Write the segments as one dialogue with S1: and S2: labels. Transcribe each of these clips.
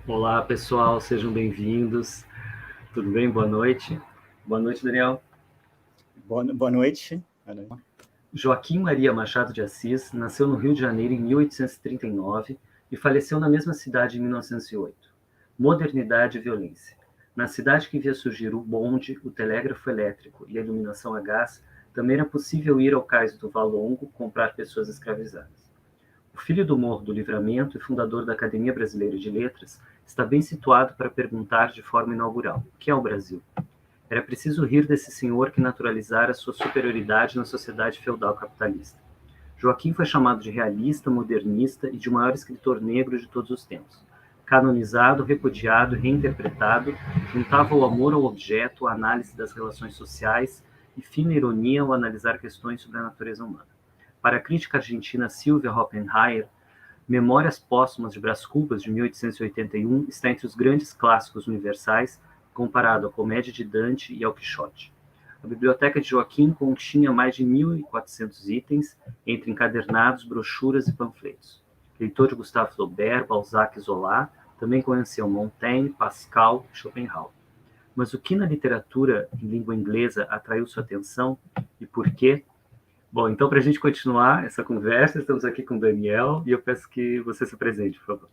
S1: Olá, pessoal, sejam bem-vindos. Tudo bem? Boa noite. Boa noite, Daniel.
S2: Boa noite.
S1: Joaquim Maria Machado de Assis nasceu no Rio de Janeiro em 1839 e faleceu na mesma cidade em 1908. Modernidade e violência. Na cidade que via surgir o bonde, o telégrafo elétrico e a iluminação a gás, também era possível ir ao cais do Valongo comprar pessoas escravizadas. O filho do Morro do Livramento e fundador da Academia Brasileira de Letras está bem situado para perguntar de forma inaugural: o que é o Brasil? Era preciso rir desse senhor que naturalizara sua superioridade na sociedade feudal capitalista. Joaquim foi chamado de realista, modernista e de maior escritor negro de todos os tempos. Canonizado, repudiado e reinterpretado, juntava o amor ao objeto, a análise das relações sociais e fina ironia ao analisar questões sobre a natureza humana. Para a crítica argentina Silvia Oppenheimer, Memórias Póstumas de Brás Cubas, de 1881, está entre os grandes clássicos universais, comparado à Comédia de Dante e ao Quixote. A biblioteca de Joaquim continha mais de 1.400 itens, entre encadernados, brochuras e panfletos. Leitor de Gustave Flaubert, Balzac e Zola, também conheceu Montaigne, Pascal e Schopenhauer. Mas o que na literatura em língua inglesa atraiu sua atenção e por quê? Bom, então, para a gente continuar essa conversa, estamos aqui com o Daniel e eu peço que você se apresente, por favor.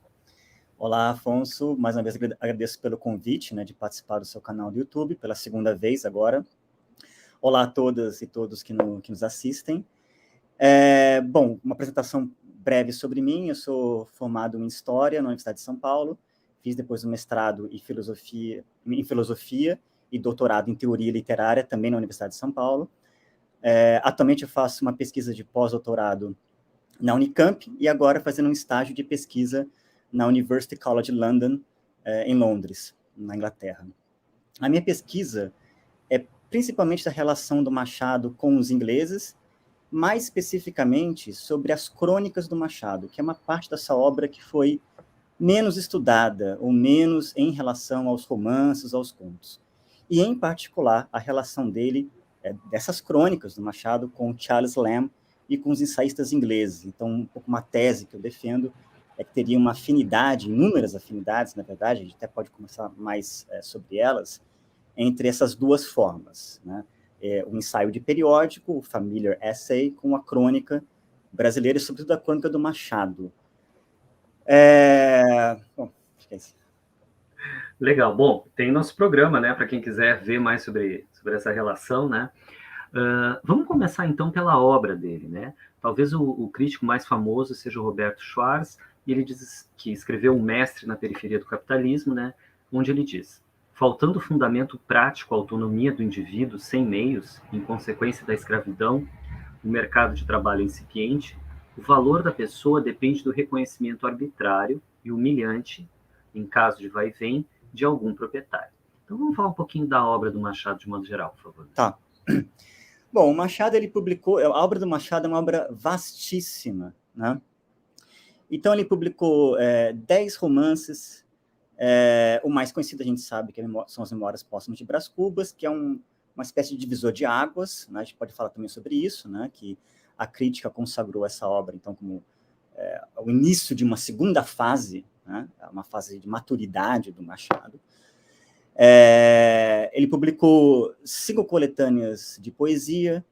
S2: Olá, Afonso. Mais uma vez agradeço pelo convite, de participar do seu canal do YouTube, pela segunda vez agora. Olá a todas e todos que nos assistem. Bom, uma apresentação breve sobre mim. Eu sou formado em História na Universidade de São Paulo, fiz depois um mestrado em Filosofia e doutorado em Teoria Literária, também na Universidade de São Paulo. Atualmente eu faço uma pesquisa de pós-doutorado na Unicamp e agora fazendo um estágio de pesquisa na University College London, em Londres, na Inglaterra. A minha pesquisa é principalmente da relação do Machado com os ingleses, mais especificamente sobre as crônicas do Machado, que é uma parte dessa obra que foi menos estudada, ou menos em relação aos romances, aos contos. E, em particular, a relação dele, dessas crônicas do Machado, com Charles Lamb e com os ensaístas ingleses. Então, um pouco uma tese que eu defendo é que teria uma afinidade, inúmeras afinidades, na verdade, a gente até pode começar mais sobre elas, entre essas duas formas, o ensaio de periódico, o familiar essay, com a crônica brasileira, e sobretudo a crônica do Machado. Bom, acho que é isso.
S1: Legal. Bom, tem nosso programa, para quem quiser ver mais sobre essa relação, vamos começar, então, pela obra dele, Talvez o crítico mais famoso seja o Roberto Schwarz, e ele diz que escreveu Um Mestre na Periferia do Capitalismo, onde ele diz: faltando fundamento prático à autonomia do indivíduo sem meios, em consequência da escravidão, o mercado de trabalho incipiente, o valor da pessoa depende do reconhecimento arbitrário e humilhante, em caso de vai e vem, de algum proprietário. Então vamos falar um pouquinho da obra do Machado de modo geral, por favor.
S2: Tá. Bom, o Machado, ele publicou... A obra do Machado é uma obra vastíssima, Então, ele publicou 10 romances. O mais conhecido, a gente sabe, que são as Memórias Póstumas de Brás Cubas, que é uma espécie de divisor de águas, A gente pode falar também sobre isso, que a crítica consagrou essa obra, então, como o início de uma segunda fase, uma fase de maturidade do Machado. Ele publicou 5 coletâneas de poesia,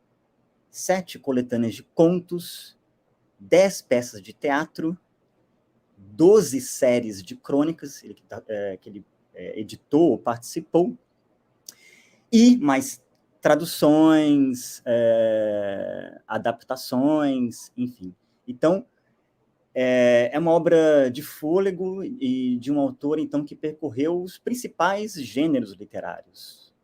S2: 7 coletâneas de contos, 10 peças de teatro, 12 séries de crônicas que ele editou, participou, e mais traduções, adaptações, enfim. Então, é uma obra de fôlego e de um autor, então, que percorreu os principais gêneros literários,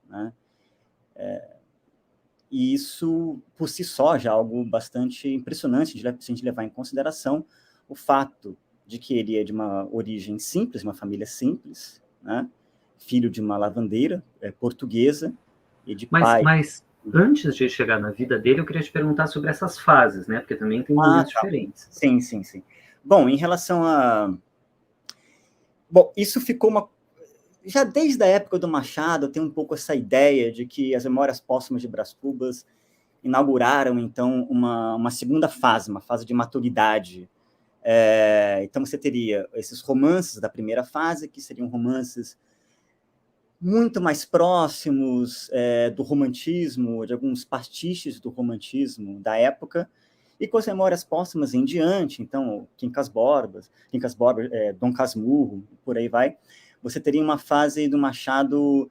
S2: E isso, por si só, já é algo bastante impressionante, se a gente levar em consideração o fato de que ele é de uma origem simples, uma família simples, filho de uma lavandeira portuguesa e de pai...
S1: Mas antes de chegar na vida dele, eu queria te perguntar sobre essas fases, Porque também tem momentos diferentes.
S2: Sim. Bom, em relação a... Bom, isso ficou uma... Já desde a época do Machado, tem um pouco essa ideia de que as Memórias Póstumas de Brás Cubas inauguraram, então, uma segunda fase, uma fase de maturidade Então, você teria esses romances da primeira fase, que seriam romances muito mais próximos do romantismo, de alguns pastiches do romantismo da época, e com as memórias póstumas em diante, então, Quincas Borba, Dom Casmurro, por aí vai, você teria uma fase do Machado,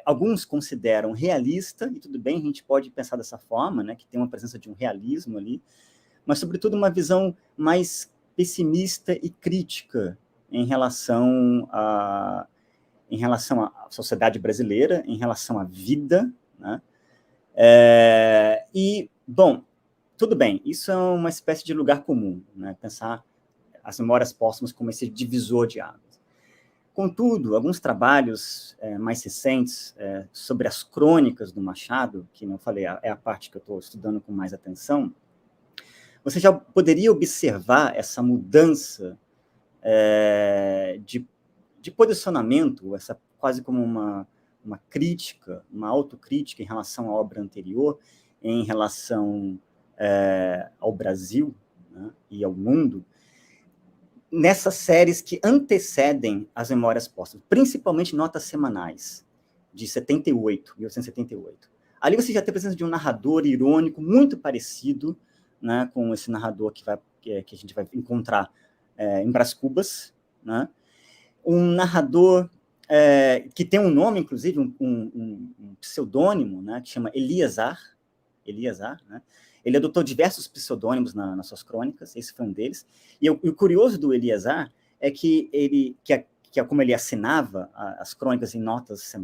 S2: alguns consideram realista, e tudo bem, a gente pode pensar dessa forma, né, que tem uma presença de um realismo ali, mas, sobretudo, uma visão mais pessimista e crítica em relação à sociedade brasileira, em relação à vida, né? Bom, tudo bem, isso é uma espécie de lugar comum, né? Pensar as memórias póstumas como esse divisor de águas. Contudo, alguns trabalhos mais recentes sobre as crônicas do Machado, que, não falei, é a parte que eu estou estudando com mais atenção, você já poderia observar essa mudança de posicionamento, essa quase como uma crítica, uma autocrítica em relação à obra anterior, em relação ao Brasil, né, e ao mundo, nessas séries que antecedem as Memórias Póstumas, principalmente Notas Semanais, de 1878. Ali você já tem a presença de um narrador irônico muito parecido, né, com esse narrador que a gente vai encontrar em Brás Cubas, né? Um narrador que tem um nome, inclusive, um pseudônimo, né, que chama Eliasar, né? Ele adotou diversos pseudônimos nas suas crônicas, esse foi um deles. E o curioso do Eliasar é que como ele assinava as crônicas em notas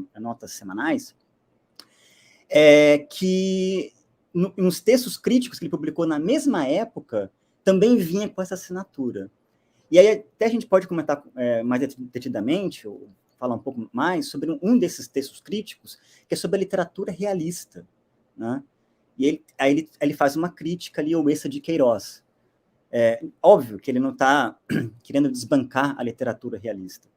S2: semanais, que nos textos críticos que ele publicou na mesma época, também vinha com essa assinatura. E aí até a gente pode comentar mais detidamente, ou falar um pouco mais, sobre um desses textos críticos, que é sobre a literatura realista, né? E aí ele faz uma crítica ali ao Eça de Queiroz. Óbvio que ele não está querendo desbancar a literatura realista,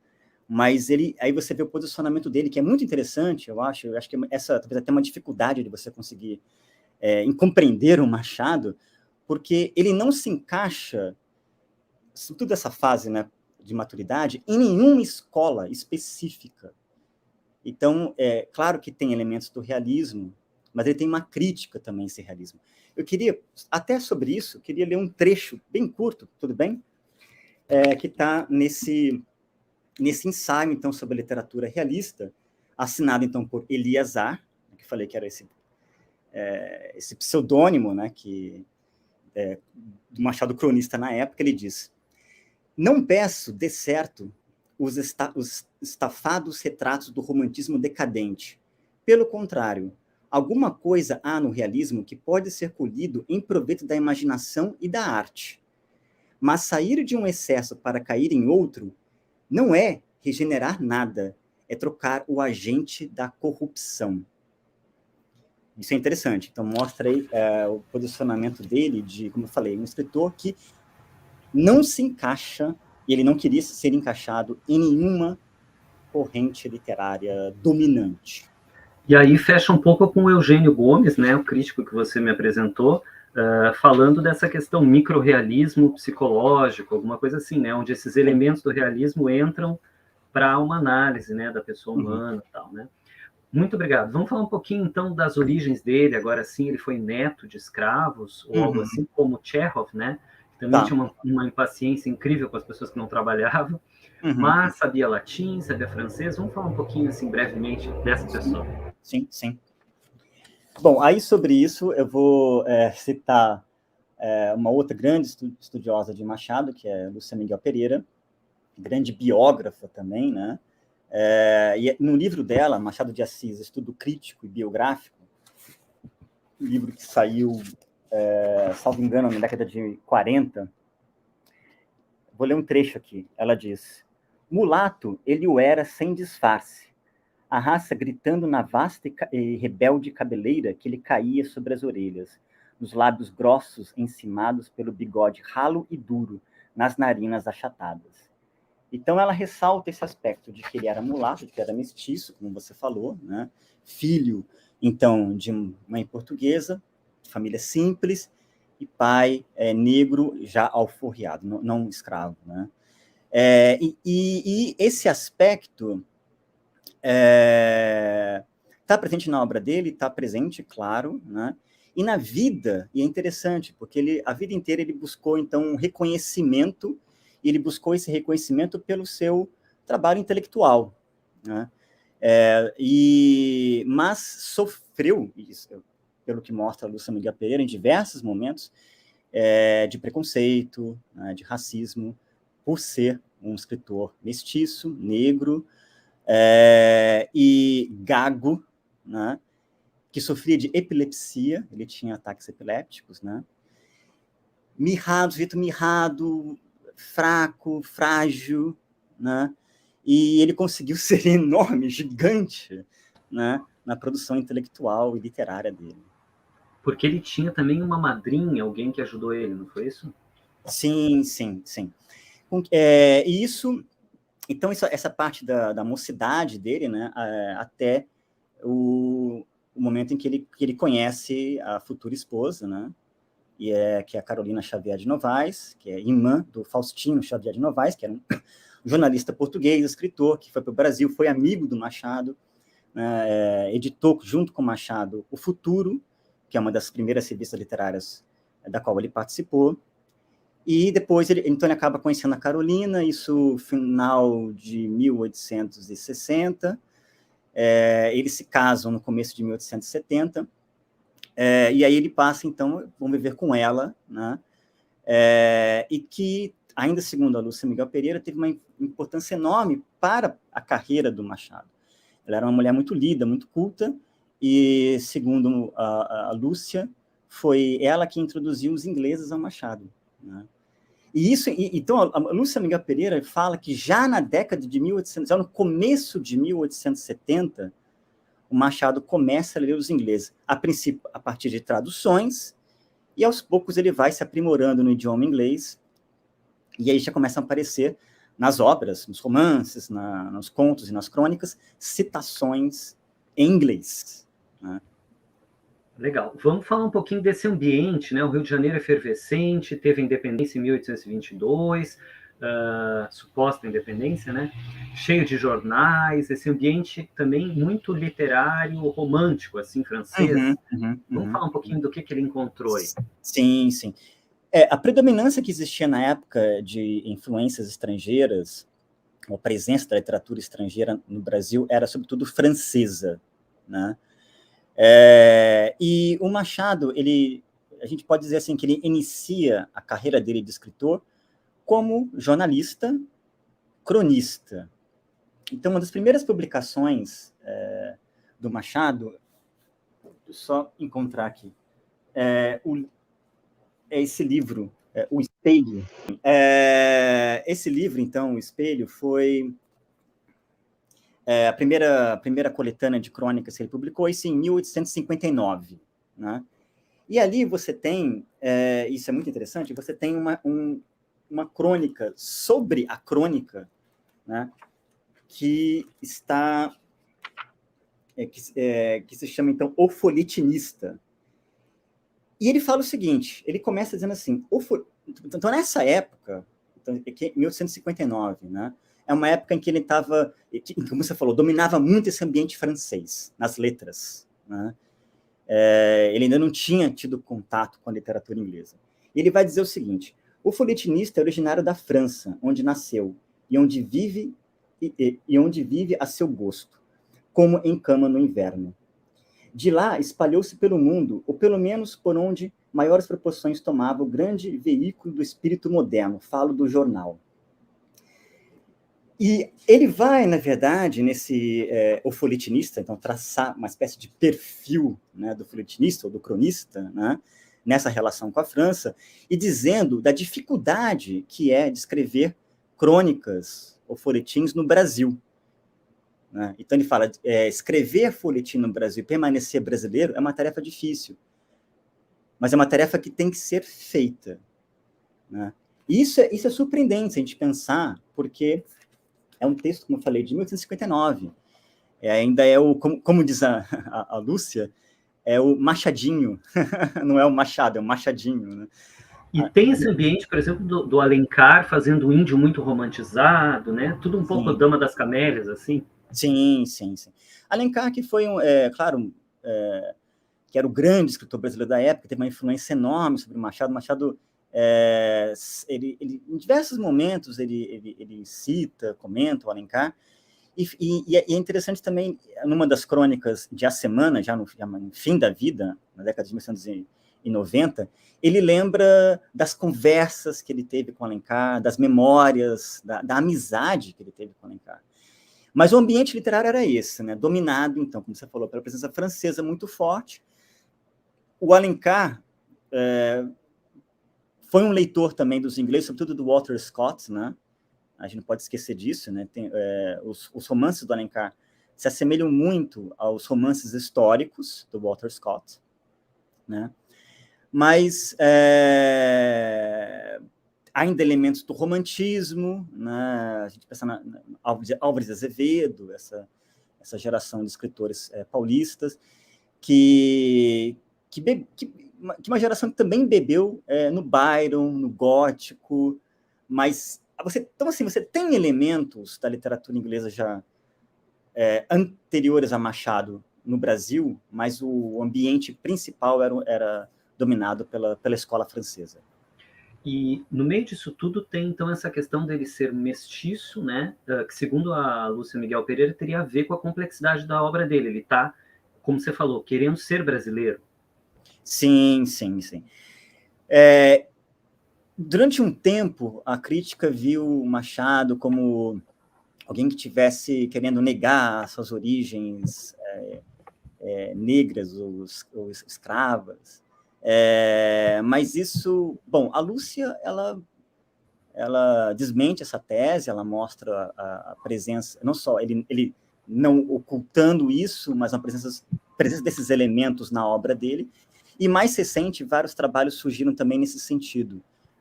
S2: mas aí você vê o posicionamento dele, que é muito interessante, eu acho que essa talvez até uma dificuldade de você conseguir em compreender o Machado, porque ele não se encaixa, sobretudo essa fase, né, de maturidade, em nenhuma escola específica. Então, claro que tem elementos do realismo, mas ele tem uma crítica também a esse realismo. Eu queria, até sobre isso, queria ler um trecho bem curto, tudo bem? Que está nesse ensaio, então, sobre a literatura realista, assinado, então, por Eliasar, que falei que era esse pseudônimo, né, do Machado cronista na época. Ele diz: não peço, de certo, os estafados retratos do romantismo decadente. Pelo contrário, alguma coisa há no realismo que pode ser colhido em proveito da imaginação e da arte. Mas sair de um excesso para cair em outro não é regenerar nada, é trocar o agente da corrupção. Isso é interessante. Então, mostra aí o posicionamento dele como eu falei, um escritor que não se encaixa, e ele não queria ser encaixado em nenhuma corrente literária dominante.
S1: E aí fecha um pouco com o Eugênio Gomes, né, o crítico que você me apresentou, falando dessa questão micro-realismo psicológico, alguma coisa assim, né, onde esses elementos do realismo entram para uma análise, né, da pessoa humana e tal, né. Muito obrigado. Vamos falar um pouquinho, então, das origens dele. Agora sim, ele foi neto de escravos, ou algo assim, como Chekhov, né, que também tinha uma impaciência incrível com as pessoas que não trabalhavam, mas sabia latim, sabia francês. Vamos falar um pouquinho, assim, brevemente, dessa pessoa.
S2: Sim, sim. Bom, aí sobre isso eu vou citar uma outra grande estudiosa de Machado, que é Lúcia Miguel Pereira, grande biógrafa também, né? E no livro dela, Machado de Assis, Estudo Crítico e Biográfico, um livro que saiu, salvo engano, na década de 40, vou ler um trecho aqui. Ela diz: mulato ele o era sem disfarce, a raça gritando na vasta e rebelde cabeleira que lhe caía sobre as orelhas, nos lábios grossos encimados pelo bigode ralo e duro, nas narinas achatadas. Então ela ressalta esse aspecto de que ele era mulato, de que era mestiço, como você falou, né? Filho, então, de mãe portuguesa, família simples, e pai negro já alforriado, não escravo, né? E esse aspecto está presente na obra dele, está presente, claro, né? E na vida, e é interessante, porque a vida inteira ele buscou, então, um reconhecimento, e ele buscou esse reconhecimento pelo seu trabalho intelectual, né? Mas sofreu, isso, pelo que mostra a Lúcia Miguel Pereira, em diversos momentos, de preconceito, né, de racismo, por ser um escritor mestiço, negro, e gago, né, que sofria de epilepsia, ele tinha ataques epilépticos, né, sujeito mirrado, fraco, frágil, né, e ele conseguiu ser enorme, gigante, né, na produção intelectual e literária dele.
S1: Porque ele tinha também uma madrinha, alguém que ajudou ele, não foi isso?
S2: Sim. E isso, então, essa parte da mocidade dele, né, até o momento em que ele conhece a futura esposa, né, que é a Carolina Xavier de Novaes, que é irmã do Faustino Xavier de Novaes, que era um jornalista português, escritor, que foi para o Brasil, foi amigo do Machado, né, editou junto com o Machado O Futuro, que é uma das primeiras revistas literárias da qual ele participou. E depois então ele acaba conhecendo a Carolina, isso final de 1860. Eles se casam no começo de 1870. E aí ele passa, então, vamos viver com ela, né? E que, ainda segundo a Lúcia Miguel Pereira, teve uma importância enorme para a carreira do Machado. Ela era uma mulher muito lida, muito culta, e, segundo a Lúcia, foi ela que introduziu os ingleses ao Machado, né? Então, a Lúcia Miguel Pereira fala que já na década de 1800, já no começo de 1870, o Machado começa a ler os ingleses, a princípio a partir de traduções, e aos poucos ele vai se aprimorando no idioma inglês, e aí já começam a aparecer nas obras, nos romances, nos contos e nas crônicas, citações em inglês, né?
S1: Legal. Vamos falar um pouquinho desse ambiente, né? O Rio de Janeiro é efervescente, teve a independência em 1822, suposta independência, né? Cheio de jornais, esse ambiente também muito literário, romântico, assim, francês. Vamos falar um pouquinho do que ele encontrou aí.
S2: Sim. A predominância que existia na época de influências estrangeiras, a presença da literatura estrangeira no Brasil era, sobretudo, francesa, né? E o Machado, a gente pode dizer assim, que ele inicia a carreira dele de escritor como jornalista, cronista. Então, uma das primeiras publicações do Machado, só encontrar aqui, é esse livro, O Espelho. Esse livro, então, O Espelho, foi a primeira coletânea de crônicas que ele publicou, isso em 1859, né? E ali você tem, isso é muito interessante, você tem uma crônica sobre a crônica, né, que está, que se chama, então, O Folhetinista. E ele fala o seguinte, ele começa dizendo assim, então, nessa época, então, 1859, né, é uma época em que ele estava, como você falou, dominava muito esse ambiente francês, nas letras, né? Ele ainda não tinha tido contato com a literatura inglesa. E ele vai dizer o seguinte, o folhetinista é originário da França, onde nasceu, e onde vive a seu gosto, como em cama no inverno. De lá, espalhou-se pelo mundo, ou pelo menos por onde maiores proporções tomava o grande veículo do espírito moderno, falo do jornal. E ele vai, na verdade, o folhetinista, então, traçar uma espécie de perfil, né, do folhetinista ou do cronista, né, nessa relação com a França, e dizendo da dificuldade que é de escrever crônicas ou folhetins no Brasil, né? Então ele fala, escrever folhetim no Brasil e permanecer brasileiro é uma tarefa difícil, mas é uma tarefa que tem que ser feita, né? E isso é surpreendente a gente pensar, porque é um texto, como eu falei, de 1859. Ainda como diz a Lúcia, é o Machadinho, não é o Machado, é o Machadinho, né?
S1: E tem esse ambiente, por exemplo, do Alencar fazendo o índio muito romantizado, né? Tudo um pouco
S2: Sim,
S1: Dama das Camélias, assim.
S2: sim, sim, sim. Alencar, que foi, claro, que era o grande escritor brasileiro da época, teve uma influência enorme sobre o Machado. Machado, ele, em diversos momentos, ele cita, comenta o Alencar, e é interessante também, numa das crônicas de A Semana, já no fim da vida, na década de 1990, ele lembra das conversas que ele teve com Alencar, das memórias, da amizade que ele teve com Alencar. Mas o ambiente literário era esse, né? Dominado, então, como você falou, pela presença francesa muito forte. O Alencar foi um leitor também dos ingleses, sobretudo do Walter Scott, né? A gente não pode esquecer disso, né? Os romances do Alencar se assemelham muito aos romances históricos do Walter Scott, né? Mas ainda elementos do romantismo, né? A gente pensa na Álvares de Azevedo, essa geração de escritores paulistas, que uma geração que também bebeu no Byron, no gótico, mas então, assim, você tem elementos da literatura inglesa já anteriores a Machado no Brasil, mas o ambiente principal era dominado pela escola francesa.
S1: E no meio disso tudo tem, então, essa questão dele ser mestiço, né? Que, segundo a Lúcia Miguel Pereira, teria a ver com a complexidade da obra dele. Ele está, como você falou, querendo ser brasileiro.
S2: Sim, sim, sim. Durante um tempo, a crítica viu Machado como alguém que estivesse querendo negar suas origens negras ou escravas. Mas isso... Bom, a Lúcia, ela desmente essa tese, ela mostra a presença, não só ele não ocultando isso, mas a presença desses elementos na obra dele. E mais recente, vários trabalhos surgiram também nesse sentido.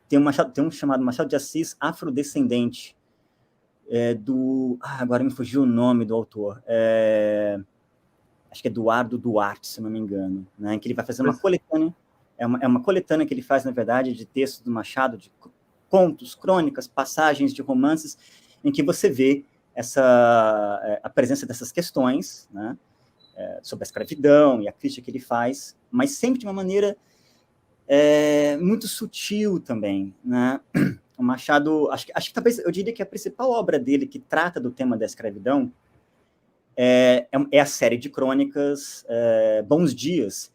S2: Tem um chamado Machado de Assis Afrodescendente, agora me fugiu o nome do autor, acho que é Eduardo Duarte, se não me engano, né, em que ele vai fazer uma coletânea, é uma coletânea que ele faz, na verdade, de textos do Machado, de contos, crônicas, passagens de romances, em que você vê a presença dessas questões, né, sobre a escravidão e a crítica que ele faz, mas sempre de uma maneira muito sutil também, né? O Machado, acho que talvez, eu diria que a principal obra dele que trata do tema da escravidão é a série de crônicas Bons Dias,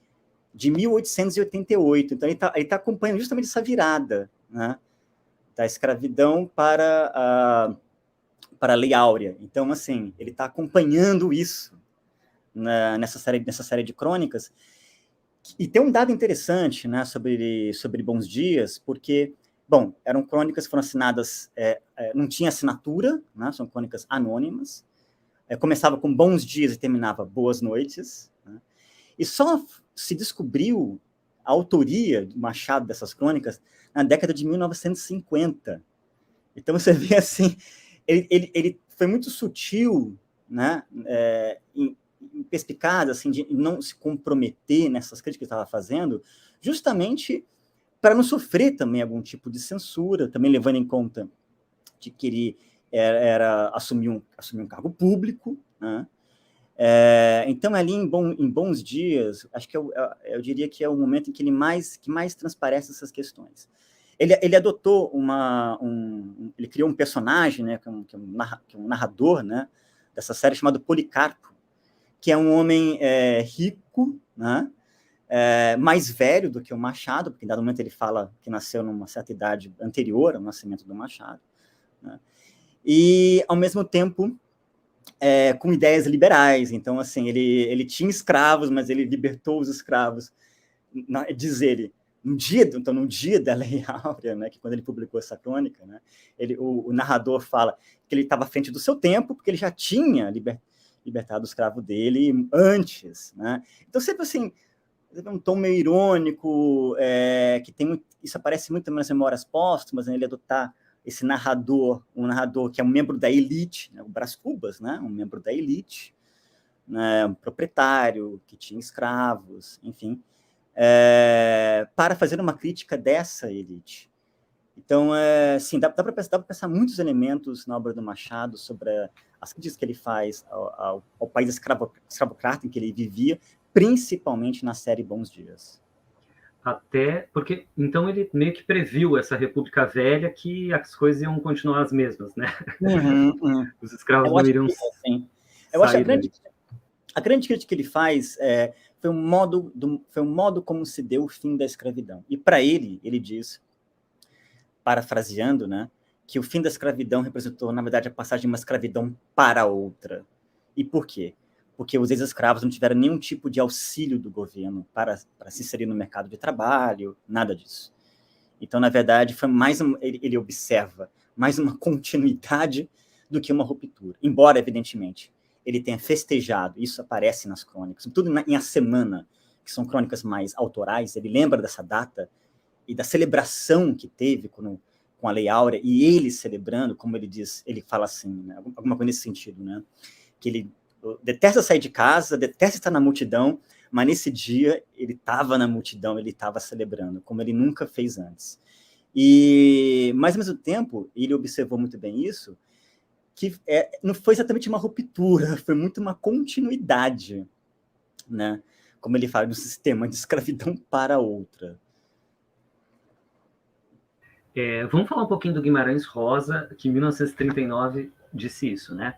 S2: de 1888. Então, ele tá acompanhando justamente essa virada, né, da escravidão para a Lei Áurea. Então, assim, ele está acompanhando isso nessa série de crônicas. E tem um dado interessante, né, sobre Bons Dias, porque, bom, eram crônicas que foram assinadas, não tinha assinatura, né, são crônicas anônimas, começava com Bons Dias e terminava Boas Noites, né, e só se descobriu a autoria do Machado dessas crônicas na década de 1950. Então, você vê assim, ele foi muito sutil, né, perspicaz, assim, de não se comprometer nessas críticas que estava fazendo, justamente para não sofrer também algum tipo de censura, também levando em conta de que ele assumir um cargo público, né? Então, ali em Bons Dias, acho que eu diria que é o momento em que que mais transparece essas questões. Ele adotou ele criou um personagem, né, que é um narrador, né, dessa série, chamado Policarpo, que é um homem rico, né, mais velho do que o Machado, porque em dado momento ele fala que nasceu numa certa idade anterior ao nascimento do Machado, né, e, ao mesmo tempo, com ideias liberais. Então, assim, ele tinha escravos, mas ele libertou os escravos, diz ele, no dia da Lei Áurea, né, que quando ele publicou essa crônica, né, o narrador fala que ele estava à frente do seu tempo, porque ele já tinha libertado o escravo dele antes, né? Então, sempre assim, um tom meio irônico, que isso aparece muito também nas Memórias Póstumas, né, ele adotar esse narrador, um narrador que é um membro da elite, né, o Brás Cubas, né, um membro da elite, né, um proprietário que tinha escravos, enfim, para fazer uma crítica dessa elite. Então, sim, dá para pensar muitos elementos na obra do Machado sobre as críticas que ele faz ao país escravocrata em que ele vivia, principalmente na série Bons Dias.
S1: Até porque, então, ele meio que previu essa República Velha, que as coisas iam continuar as mesmas, né? Os escravos
S2: Eu
S1: não
S2: acho
S1: iriam
S2: que, assim, eu acho
S1: sair dali.
S2: a grande crítica que ele faz foi um modo como se deu o fim da escravidão. E para ele diz, parafraseando, né, que o fim da escravidão representou, na verdade, a passagem de uma escravidão para outra. E por quê? Porque os ex-escravos não tiveram nenhum tipo de auxílio do governo para se inserir no mercado de trabalho, nada disso. Então, na verdade, foi ele observa mais uma continuidade do que uma ruptura. Embora, evidentemente, ele tenha festejado, isso aparece nas crônicas, sobretudo em A Semana, que são crônicas mais autorais, ele lembra dessa data e da celebração que teve com a Lei Áurea, e ele celebrando, como ele diz, ele fala assim, né, alguma coisa nesse sentido, né, que ele detesta sair de casa, detesta estar na multidão, mas nesse dia ele estava na multidão, ele estava celebrando, como ele nunca fez antes. Mas, ao mesmo tempo, ele observou muito bem isso, que não foi exatamente uma ruptura, foi muito uma continuidade, né? Como ele fala, do sistema de escravidão para outra.
S1: Vamos falar um pouquinho do Guimarães Rosa, que em 1939 disse isso, né?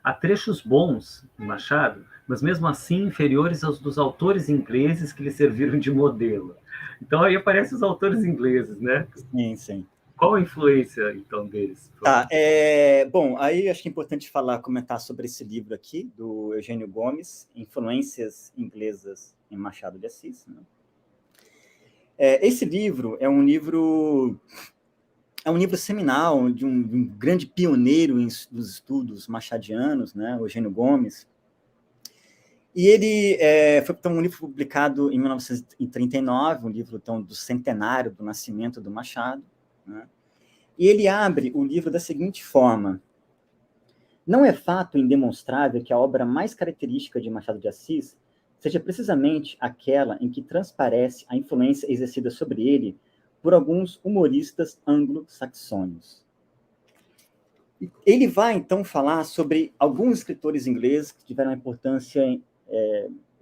S1: Há trechos bons no Machado, mas mesmo assim inferiores aos dos autores ingleses que lhe serviram de modelo. Então aí aparecem os autores ingleses, né?
S2: Sim, sim.
S1: Qual a influência, então, deles?
S2: Tá, bom, aí acho que é importante comentar sobre esse livro aqui, do Eugênio Gomes, Influências Inglesas em Machado de Assis. Né? Esse livro é um livro seminal de um grande pioneiro dos estudos machadianos, né, Eugênio Gomes. E ele foi um livro publicado em 1939, um livro então, do centenário do nascimento do Machado. Né? E ele abre o livro da seguinte forma: não é fato indemonstrável que a obra mais característica de Machado de Assis seja precisamente aquela em que transparece a influência exercida sobre ele por alguns humoristas anglo-saxônios. Ele vai, então, falar sobre alguns escritores ingleses que tiveram uma importância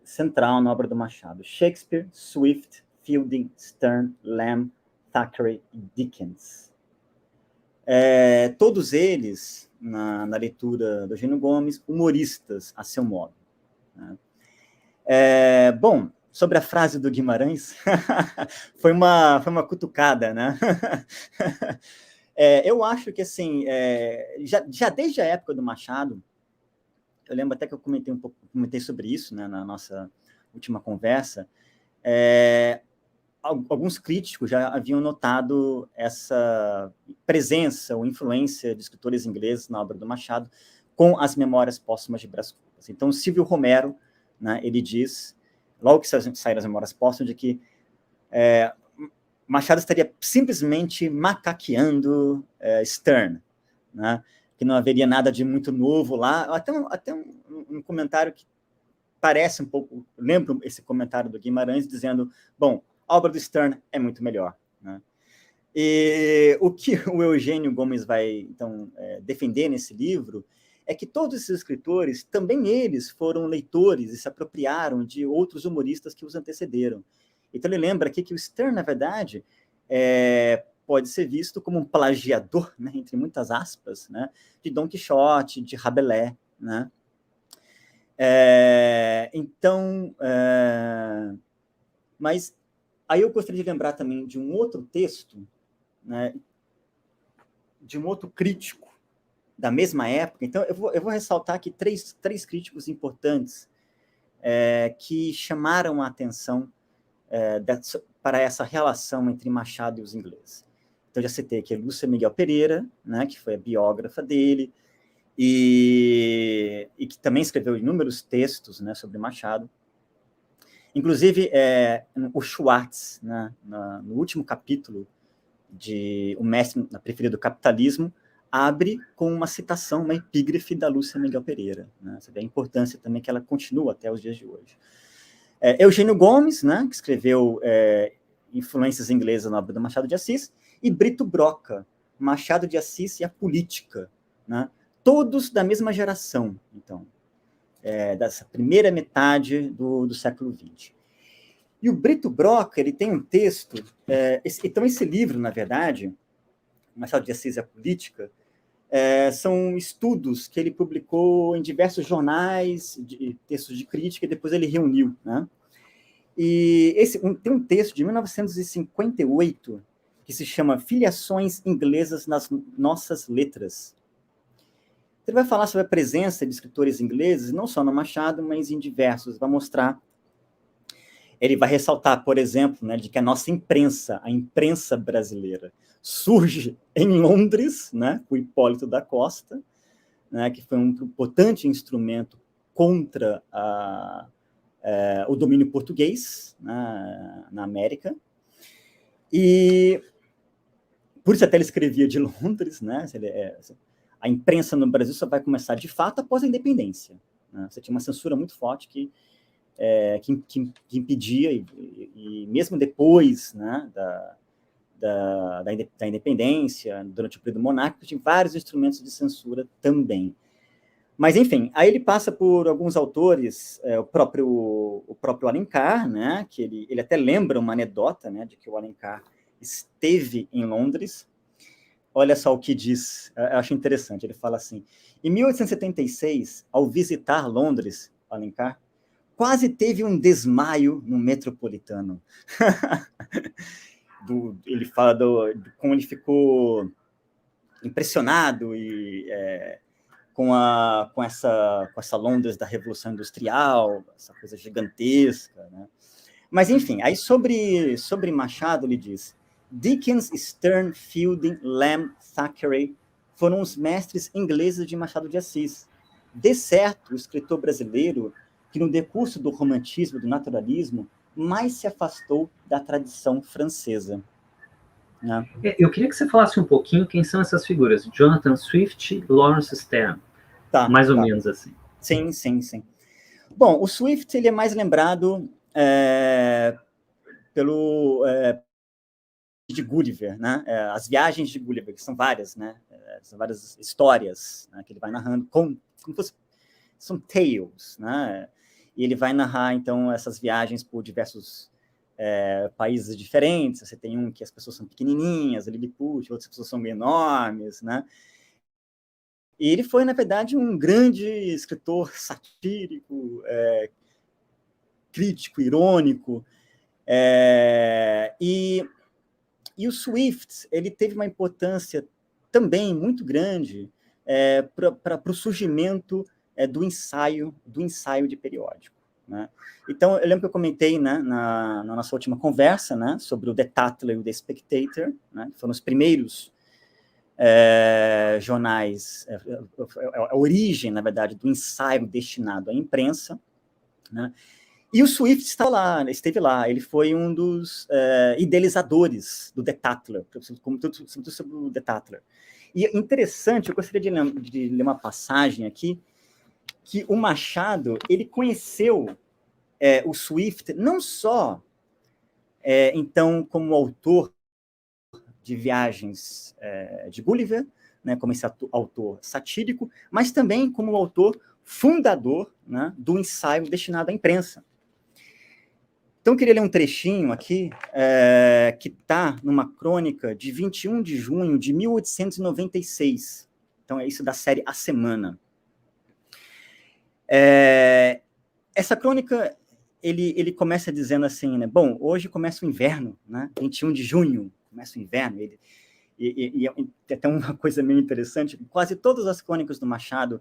S2: central na obra do Machado: Shakespeare, Swift, Fielding, Sterne, Lamb, Thackeray e Dickens. Todos eles, na leitura do Eugênio Gomes, humoristas a seu modo. Né? Bom, sobre a frase do Guimarães, foi uma cutucada, né? Eu acho que, assim, já desde a época do Machado, eu lembro até que eu comentei sobre isso, né, na nossa última conversa, alguns críticos já haviam notado essa presença ou influência de escritores ingleses na obra do Machado com as Memórias Póstumas de Brás Cubas. Então, Silvio Romero, né, ele diz, logo que saíram as Memórias Póstumas, de que Machado estaria simplesmente macaqueando Sterne, né, que não haveria nada de muito novo lá. Até um comentário que parece um pouco, lembro esse comentário do Guimarães, dizendo, bom, a obra do Sterne é muito melhor. Né? E o que o Eugênio Gomes vai, então, defender nesse livro é que todos esses escritores, também eles foram leitores e se apropriaram de outros humoristas que os antecederam. Então ele lembra aqui que o Sterne, na verdade, pode ser visto como um plagiador, né, entre muitas aspas, né, de Dom Quixote, de Rabelais, né? Mas aí eu gostaria de lembrar também de um outro texto, né, de um outro crítico da mesma época. Então, eu vou ressaltar aqui três críticos importantes que chamaram a atenção para essa relação entre Machado e os ingleses. Então, já citei aqui a Lúcia Miguel Pereira, né, que foi a biógrafa dele, e que também escreveu inúmeros textos, né, sobre Machado. Inclusive, o Schwartz, né, no último capítulo de O Mestre na Periferia do Capitalismo, abre com uma citação, uma epígrafe da Lúcia Miguel Pereira, né? Você vê a importância também que ela continua até os dias de hoje. Eugênio Gomes, né, que escreveu Influências Inglesas na obra do Machado de Assis, e Brito Broca, Machado de Assis e a Política, né? Todos da mesma geração, então, dessa primeira metade do século XX. E o Brito Broca, ele tem um texto, então esse livro, na verdade, Machado de Assis e a Política, são estudos que ele publicou em diversos jornais, textos de crítica, e depois ele reuniu, né? E tem um texto de 1958 que se chama Filiações Inglesas nas Nossas Letras. Ele vai falar sobre a presença de escritores ingleses, não só no Machado, mas em diversos, vai mostrar. Ele vai ressaltar, por exemplo, né, de que a nossa imprensa, a imprensa brasileira, surge em Londres, né, com Hipólito da Costa, né, que foi um importante instrumento contra o domínio português, né, na América. E por isso até ele escrevia de Londres, né? A imprensa no Brasil só vai começar de fato após a independência, né? Você tinha uma censura muito forte que impedia, e mesmo depois, né, da independência, durante o período monárquico, tinha vários instrumentos de censura também. Mas, enfim, aí ele passa por alguns autores, o próprio Alencar, né, que ele até lembra uma anedota, né, de que o Alencar esteve em Londres. Olha só o que diz, eu acho interessante, ele fala assim: em 1876, ao visitar Londres, Alencar quase teve um desmaio no metropolitano. Ele fala de como ele ficou impressionado e com essa Londres da Revolução Industrial, essa coisa gigantesca, né? Mas, enfim, aí sobre Machado, ele diz: Dickens, Sterne, Fielding, Lamb, Thackeray foram os mestres ingleses de Machado de Assis. De certo, o escritor brasileiro que, no decurso do romantismo e do naturalismo, mais se afastou da tradição francesa. Né?
S1: Eu queria que você falasse um pouquinho quem são essas figuras. Jonathan Swift, Lawrence Sterne. Mais ou menos assim.
S2: Sim. Bom, o Swift ele é mais lembrado de Gulliver, né? As viagens de Gulliver, que são várias, né? São várias histórias, né, que ele vai narrando, como fosse, são tales, né? E ele vai narrar, então, essas viagens por diversos países diferentes. Você tem um que as pessoas são pequenininhas, Lilliput, outras pessoas são enormes, né? E ele foi, na verdade, um grande escritor satírico, crítico, irônico, e o Swift ele teve uma importância também muito grande para o surgimento do ensaio de periódico. Né? Então, eu lembro que eu comentei, né, na nossa última conversa, né, sobre o The Tatler e o The Spectator, né, que foram os primeiros jornais, a origem, na verdade, do ensaio destinado à imprensa, né? E o Swift esteve lá, ele foi um dos idealizadores do The Tatler, sobretudo sobre o The Tatler. E é interessante, eu gostaria de ler uma passagem aqui, que o Machado, ele conheceu o Swift não só, então, como autor de viagens de Gulliver, né, como esse autor satírico, mas também como autor fundador, né, do ensaio destinado à imprensa. Então, eu queria ler um trechinho aqui, que está numa crônica de 21 de junho de 1896. Então, é isso da série A Semana. Essa crônica, ele começa dizendo assim, né, bom, hoje começa o inverno, né, 21 de junho, começa o inverno, e tem até uma coisa meio interessante, quase todas as crônicas do Machado,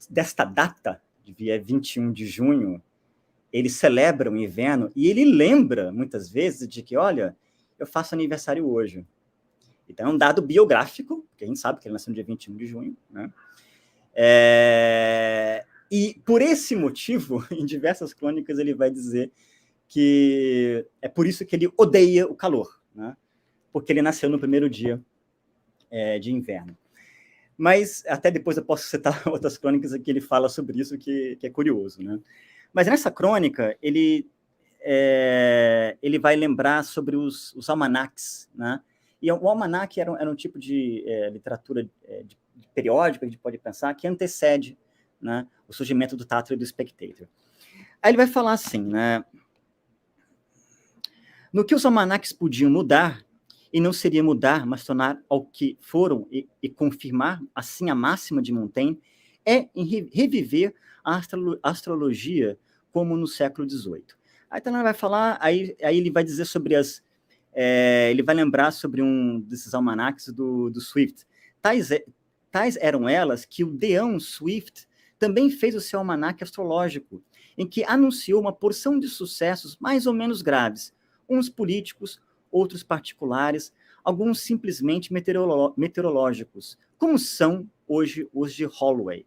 S2: desta data, de 21 de junho, ele celebra o inverno e ele lembra, muitas vezes, de que, olha, eu faço aniversário hoje. Então, é um dado biográfico, porque a gente sabe que ele nasceu no dia 21 de junho, né? E, por esse motivo, em diversas crônicas, ele vai dizer que é por isso que ele odeia o calor, né? Porque ele nasceu no primeiro dia de inverno. Mas até depois eu posso citar outras crônicas que ele fala sobre isso, que é curioso, né? Mas nessa crônica, ele vai lembrar sobre os almanacs, né? E o almanac era um tipo de literatura de periódico, a gente pode pensar, que antecede, né, o surgimento do Tatler e do Spectator. Aí ele vai falar assim, né? No que os almanacs podiam mudar, e não seria mudar, mas tornar ao que foram e confirmar, assim, a máxima de Montaigne, é em reviver a astrologia como no século XVIII. Aí então ele vai falar, aí ele vai dizer sobre ele vai lembrar sobre um desses almanacs do Swift. Tais eram elas que o Deão Swift também fez o seu almanac astrológico, em que anunciou uma porção de sucessos mais ou menos graves, uns políticos, outros particulares, alguns simplesmente meteorológicos, como são hoje os de Holloway.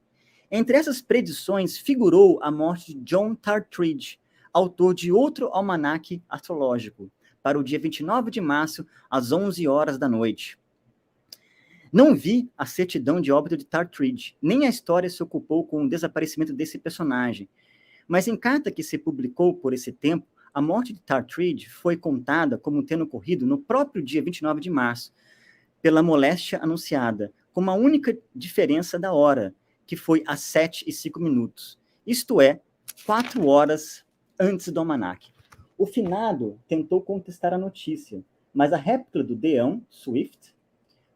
S2: Entre essas predições figurou a morte de John Partridge, autor de outro almanaque astrológico, para o dia 29 de março, às 11 horas da noite. Não vi a certidão de óbito de Partridge, nem a história se ocupou com o desaparecimento desse personagem, mas em carta que se publicou por esse tempo, a morte de Partridge foi contada como tendo ocorrido no próprio dia 29 de março, pela moléstia anunciada, com uma única diferença da hora, que foi às 7:05, isto é, 4 horas antes do almanaque. O finado tentou contestar a notícia, mas a réplica do Deão, Swift,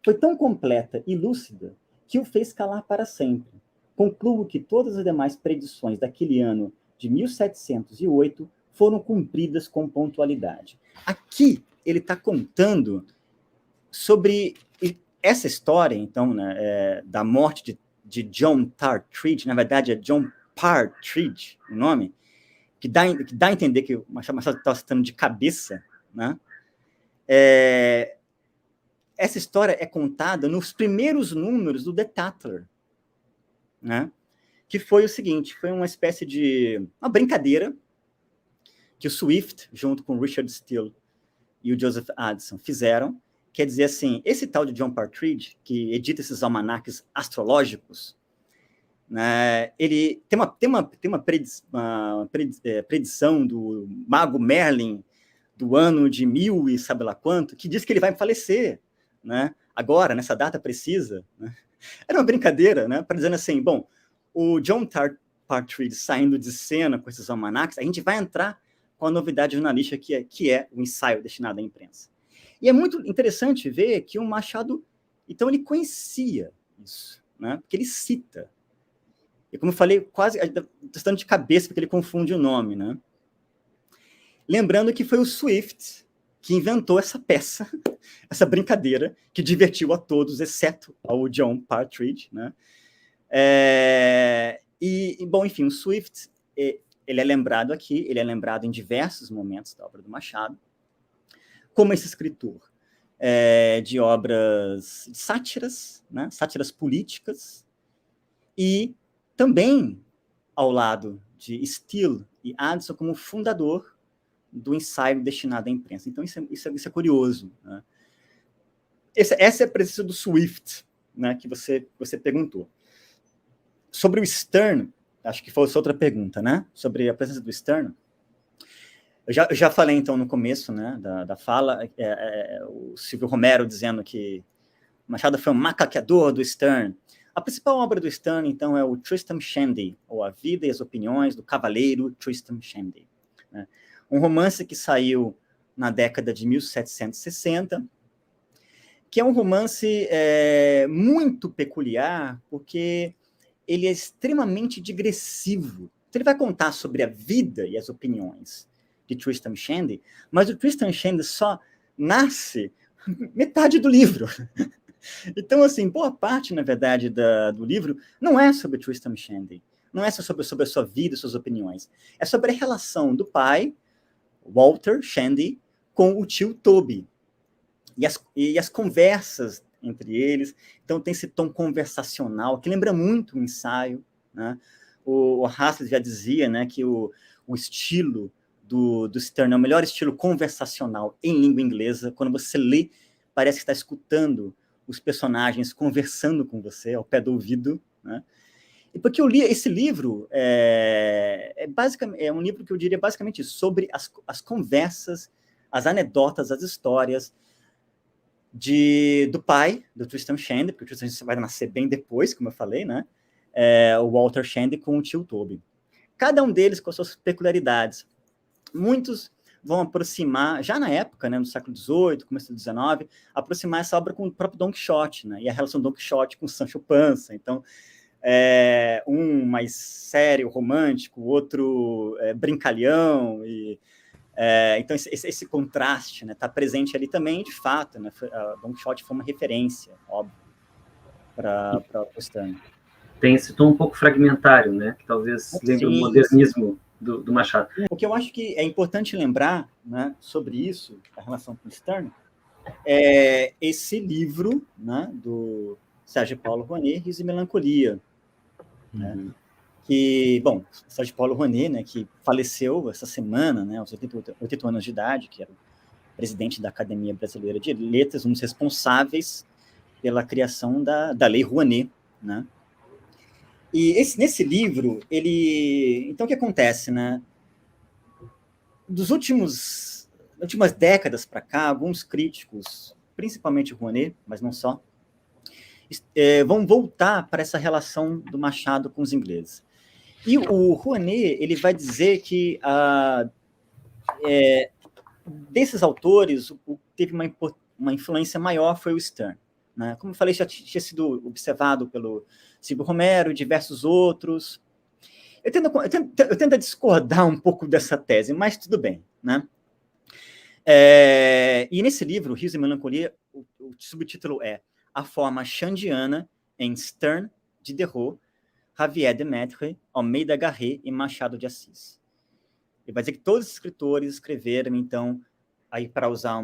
S2: foi tão completa e lúcida que o fez calar para sempre. Concluo que todas as demais predições daquele ano de 1708 foram cumpridas com pontualidade. Aqui ele está contando sobre essa história, então, né, da morte de John Partridge, na verdade é John Partridge, o nome, que dá a entender que o Machado está citando de cabeça, né? Essa história é contada nos primeiros números do The Tatler, né? Que foi o seguinte, foi uma espécie de uma brincadeira que o Swift, junto com o Richard Steele e o Joseph Addison, fizeram. Quer dizer assim, esse tal de John Partridge, que edita esses almanaques astrológicos, né, ele tem uma predição do mago Merlin do ano de 1000 e sabe lá quanto, que diz que ele vai falecer, né, agora, nessa data precisa. Né? Era uma brincadeira, né, para dizendo assim, bom, o John Partridge saindo de cena com esses almanacs, a gente vai entrar com a novidade jornalística que é o ensaio destinado à imprensa. E é muito interessante ver que o Machado, então, ele conhecia isso, né? Porque ele cita. E como eu falei, quase estando de cabeça, porque ele confunde o nome, né? Lembrando que foi o Swift que inventou essa peça, essa brincadeira, que divertiu a todos, exceto ao John Partridge, né? Bom, enfim, o Swift, ele é lembrado aqui, ele é lembrado em diversos momentos da obra do Machado, como esse escritor de obras de sátiras, né? Sátiras políticas, e também ao lado de Steele e Addison como fundador do ensaio destinado à imprensa. Então, isso é curioso. Né? Essa é a presença do Swift, né, que você perguntou. Sobre o Sterne, acho que foi essa outra pergunta, né? Sobre a presença do Sterne. Eu já falei, então, no começo, né, da fala, o Silvio Romero dizendo que Machado foi um macaqueador do Sterne. A principal obra do Sterne, então, é o Tristram Shandy, ou A Vida e as Opiniões do Cavaleiro Tristram Shandy. Né? Um romance que saiu na década de 1760, que é um romance muito peculiar, porque ele é extremamente digressivo. Então, ele vai contar sobre a vida e as opiniões de Tristram Shandy, mas o Tristram Shandy só nasce metade do livro. Então, assim, boa parte, na verdade, do livro não é sobre Tristram Shandy, não é sobre a sua vida e suas opiniões. É sobre a relação do pai, Walter Shandy, com o tio Toby. E as conversas entre eles. Então, tem esse tom conversacional, que lembra muito o ensaio. Né? O Hassler já dizia, né, que o estilo do Sterne é o melhor estilo conversacional em língua inglesa. Quando você lê, parece que está escutando os personagens conversando com você ao pé do ouvido, né? E porque eu li esse livro, basicamente, é um livro que eu diria basicamente sobre as conversas, as anedotas, as histórias do pai, do Tristram Shandy, porque o Tristram Shandy vai nascer bem depois, como eu falei, né? O Walter Shandy com o tio Toby. Cada um deles com as suas peculiaridades. Muitos vão aproximar, já na época, né, no século XVIII, começo do XIX, aproximar essa obra com o próprio Don Quixote, né? E a relação do Don Quixote com Sancho Panza. Então, um mais sério, romântico, o outro brincalhão, então esse contraste, né, tá presente ali também, de fato, né, Don Quixote foi uma referência, óbvio, para o Stern.
S1: Tem esse tom um pouco fragmentário, né, que talvez lembre o modernismo do Machado.
S2: O que eu acho que é importante lembrar, né, sobre isso, a relação com o Stern, é esse livro, né, do Sérgio Paulo Rouanet, Riso e Melancolia, né? Que, bom, Sérgio Paulo Rouanet, né, que faleceu essa semana, né, aos 88 anos de idade, que era o presidente da Academia Brasileira de Letras, um dos responsáveis pela criação da Lei Rouanet, né? E nesse livro, então o que acontece, né? Das últimas décadas para cá, alguns críticos, principalmente o Rouanet, mas não só, vão voltar para essa relação do Machado com os ingleses. E o Rouanet, ele vai dizer que desses autores, o que teve uma influência maior foi o Stern, né? Como eu falei, já tinha sido observado pelo Silvio Romero e diversos outros. Eu tento discordar um pouco dessa tese, mas tudo bem, né? E nesse livro, Riso e Melancolia, o subtítulo é A Forma Chandiana em Stern, Diderot, Javier de Maistre, Almeida Garrett e Machado de Assis. Ele vai dizer que todos os escritores escreveram, então, aí para usar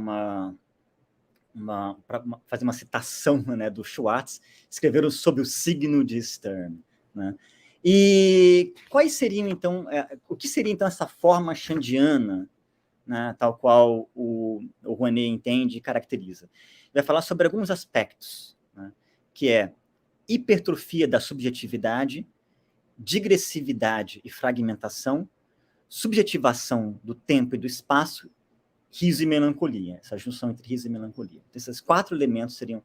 S2: para fazer uma citação, né, do Schwartz, escreveram sobre o signo de Stern, né? E quais seriam, então, o que seria, então, essa forma chandiana, né, tal qual o Rouanet entende e caracteriza? Ele vai falar sobre alguns aspectos, né, que é hipertrofia da subjetividade, digressividade e fragmentação, subjetivação do tempo e do espaço, riso e melancolia, essa junção entre riso e melancolia. Então, esses 4 elementos seriam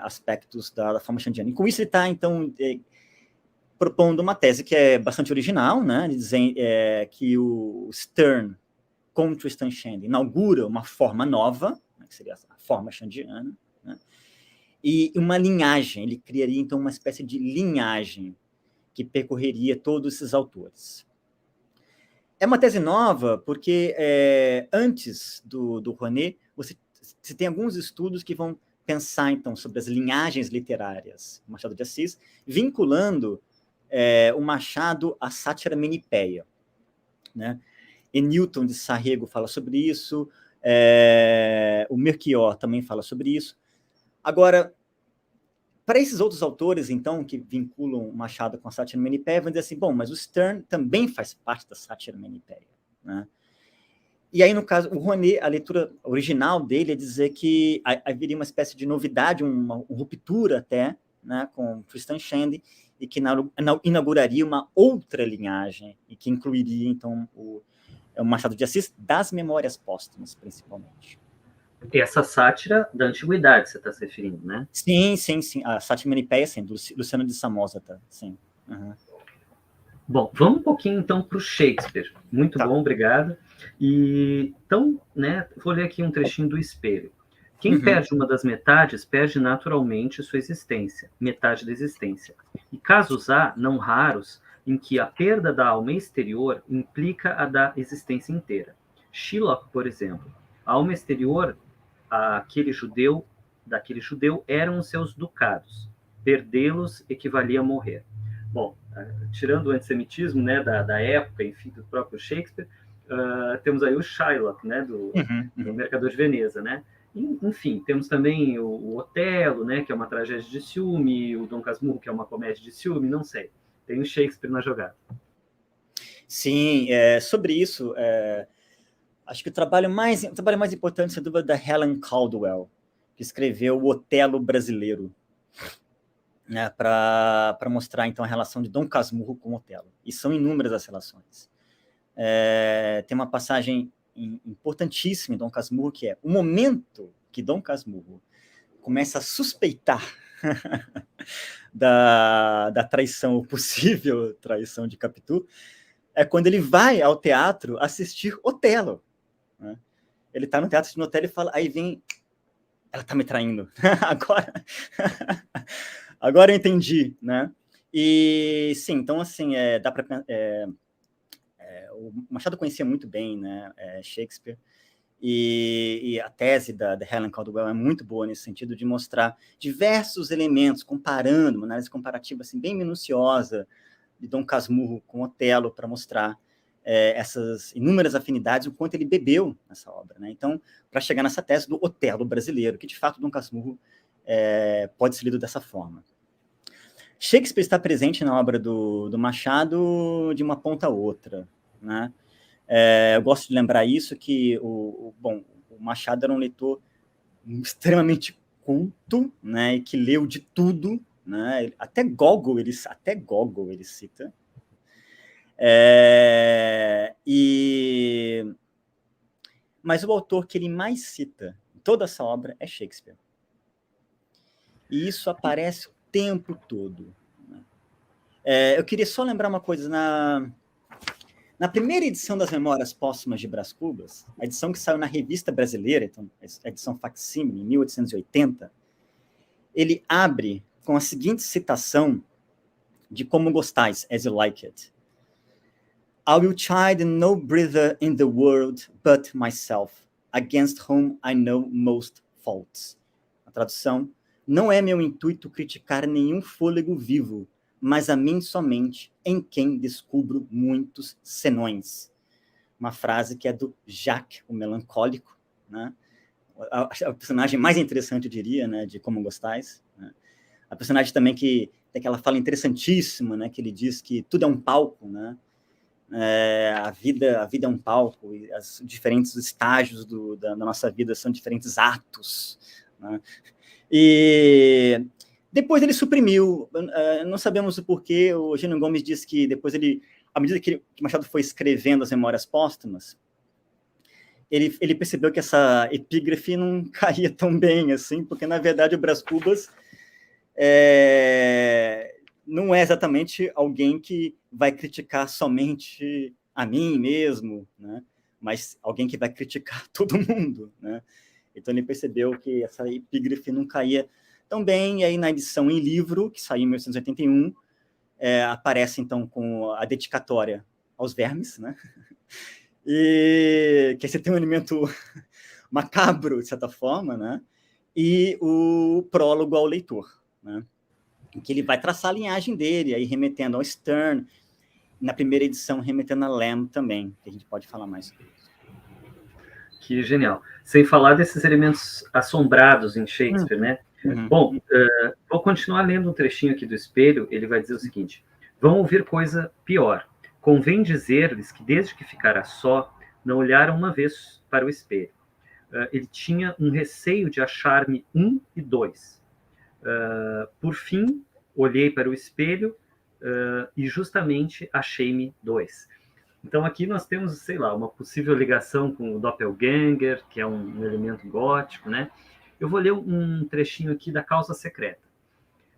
S2: aspectos da forma chandiana. E com isso ele está, então, propondo uma tese que é bastante original, né, dizendo que o Stern, com Tristram Shandy, inaugura uma forma nova, né, que seria a forma chandiana, né, e uma linhagem, ele criaria, então, uma espécie de linhagem que percorreria todos esses autores. É uma tese nova porque, antes do Rouanet, você tem alguns estudos que vão pensar, então, sobre as linhagens literárias do Machado de Assis, vinculando o Machado à sátira menipéia, né? E Newton de Sarrego fala sobre isso, o Melchior também fala sobre isso. Agora, para esses outros autores, então, que vinculam o Machado com a sátira menipéia, vão dizer assim, bom, mas o Stern também faz parte da sátira menipéia, né? E aí, no caso, o Rouanet, a leitura original dele é dizer que haveria uma espécie de novidade, uma ruptura até, né, com Tristram Shandy, e que inauguraria uma outra linhagem, e que incluiria, então, o Machado de Assis das Memórias Póstumas, principalmente.
S1: Essa sátira da antiguidade, você está se referindo, né?
S2: Sim. A sátira menipéia, sim, do Luciano de Samosata, sim. Uhum.
S1: Bom, vamos um pouquinho, então, para o Shakespeare. Muito bom, obrigado. Então, né, vou ler aqui um trechinho do Espelho. Quem perde uma das metades, perde naturalmente sua existência, metade da existência. E casos há, não raros, em que a perda da alma exterior implica a da existência inteira. Shylock, por exemplo. A alma exterior daquele judeu eram os seus ducados. Perdê-los equivalia a morrer. Bom, tirando o antissemitismo, né, da época, enfim, do próprio Shakespeare, temos aí o Shylock, né, do Mercador de Veneza, né? Enfim, temos também o Otelo, né, que é uma tragédia de ciúme, o Dom Casmurro, que é uma comédia de ciúme, não sei. Tem o Shakespeare na jogada.
S2: Sim, sobre isso, acho que o trabalho mais importante, sem dúvida, é da Helen Caldwell, que escreveu o Otelo brasileiro, né, para mostrar, então, a relação de Dom Casmurro com Otelo. E são inúmeras as relações. Tem uma passagem importantíssima em Dom Casmurro, que é o momento que Dom Casmurro começa a suspeitar da traição, ou possível traição de Capitu, é quando ele vai ao teatro assistir Otelo, né? Ele está no teatro assistindo Otelo e fala, aí vem, ela está me traindo. Agora eu entendi, né? E sim, então assim, dá para o Machado conhecia muito bem, né, Shakespeare, e a tese da Helen Caldwell é muito boa nesse sentido de mostrar diversos elementos, comparando, uma análise comparativa assim, bem minuciosa de Dom Casmurro com Otelo, para mostrar essas inúmeras afinidades, o quanto ele bebeu nessa obra, né? Então, para chegar nessa tese do Otelo brasileiro, que de fato Dom Casmurro pode ser lido dessa forma. Shakespeare está presente na obra do Machado de uma ponta a outra, né? Eu gosto de lembrar isso, que o Machado era um leitor extremamente culto, né, e que leu de tudo, né? Até Gogol ele cita. Mas o autor que ele mais cita em toda essa obra é Shakespeare. E isso aparece o tempo todo, né? Eu queria só lembrar uma coisa, na primeira edição das Memórias Póstumas de Brás Cubas, a edição que saiu na Revista Brasileira, então, a edição facsímile, em 1880, ele abre com a seguinte citação de Como Gostais, As You Like It. I will chide no brother in the world but myself, against whom I know most faults. A tradução, não é meu intuito criticar nenhum fôlego vivo, mas a mim somente, em quem descubro muitos senões. Uma frase que é do Jacques, o Melancólico, né? A personagem mais interessante, eu diria, né, de Como Gostais, né? A personagem também que tem aquela fala interessantíssima, né, que ele diz que tudo é um palco, né? A vida é um palco, e os diferentes estágios da nossa vida são diferentes atos, né? E depois ele suprimiu, não sabemos o porquê. O Eugênio Gomes diz que depois à medida que Machado foi escrevendo as Memórias Póstumas, ele percebeu que essa epígrafe não caía tão bem assim, porque na verdade o Brás Cubas não é exatamente alguém que vai criticar somente a mim mesmo, né? Mas alguém que vai criticar todo mundo, né? Então ele percebeu que essa epígrafe não caía tão bem, e aí na edição em livro, que saiu em 1881, aparece então com a dedicatória aos vermes, né? E que você tem um elemento macabro, de certa forma, né? E o prólogo ao leitor, né? Em que ele vai traçar a linhagem dele, aí remetendo ao Sterne, na primeira edição remetendo a Lamb também, que a gente pode falar mais sobre isso.
S1: Que genial. Sem falar desses elementos assombrados em Shakespeare, né? Bom, vou continuar lendo um trechinho aqui do Espelho. Ele vai dizer o seguinte: vão ouvir coisa pior. Convém dizer-lhes que desde que ficara só, não olharam uma vez para o espelho. Ele tinha um receio de achar-me 1 e 2. Por fim, olhei para o espelho e justamente achei-me 2. Então aqui nós temos, sei lá, uma possível ligação com o Doppelganger, que é um elemento gótico, né? Eu vou ler um trechinho aqui da Causa Secreta.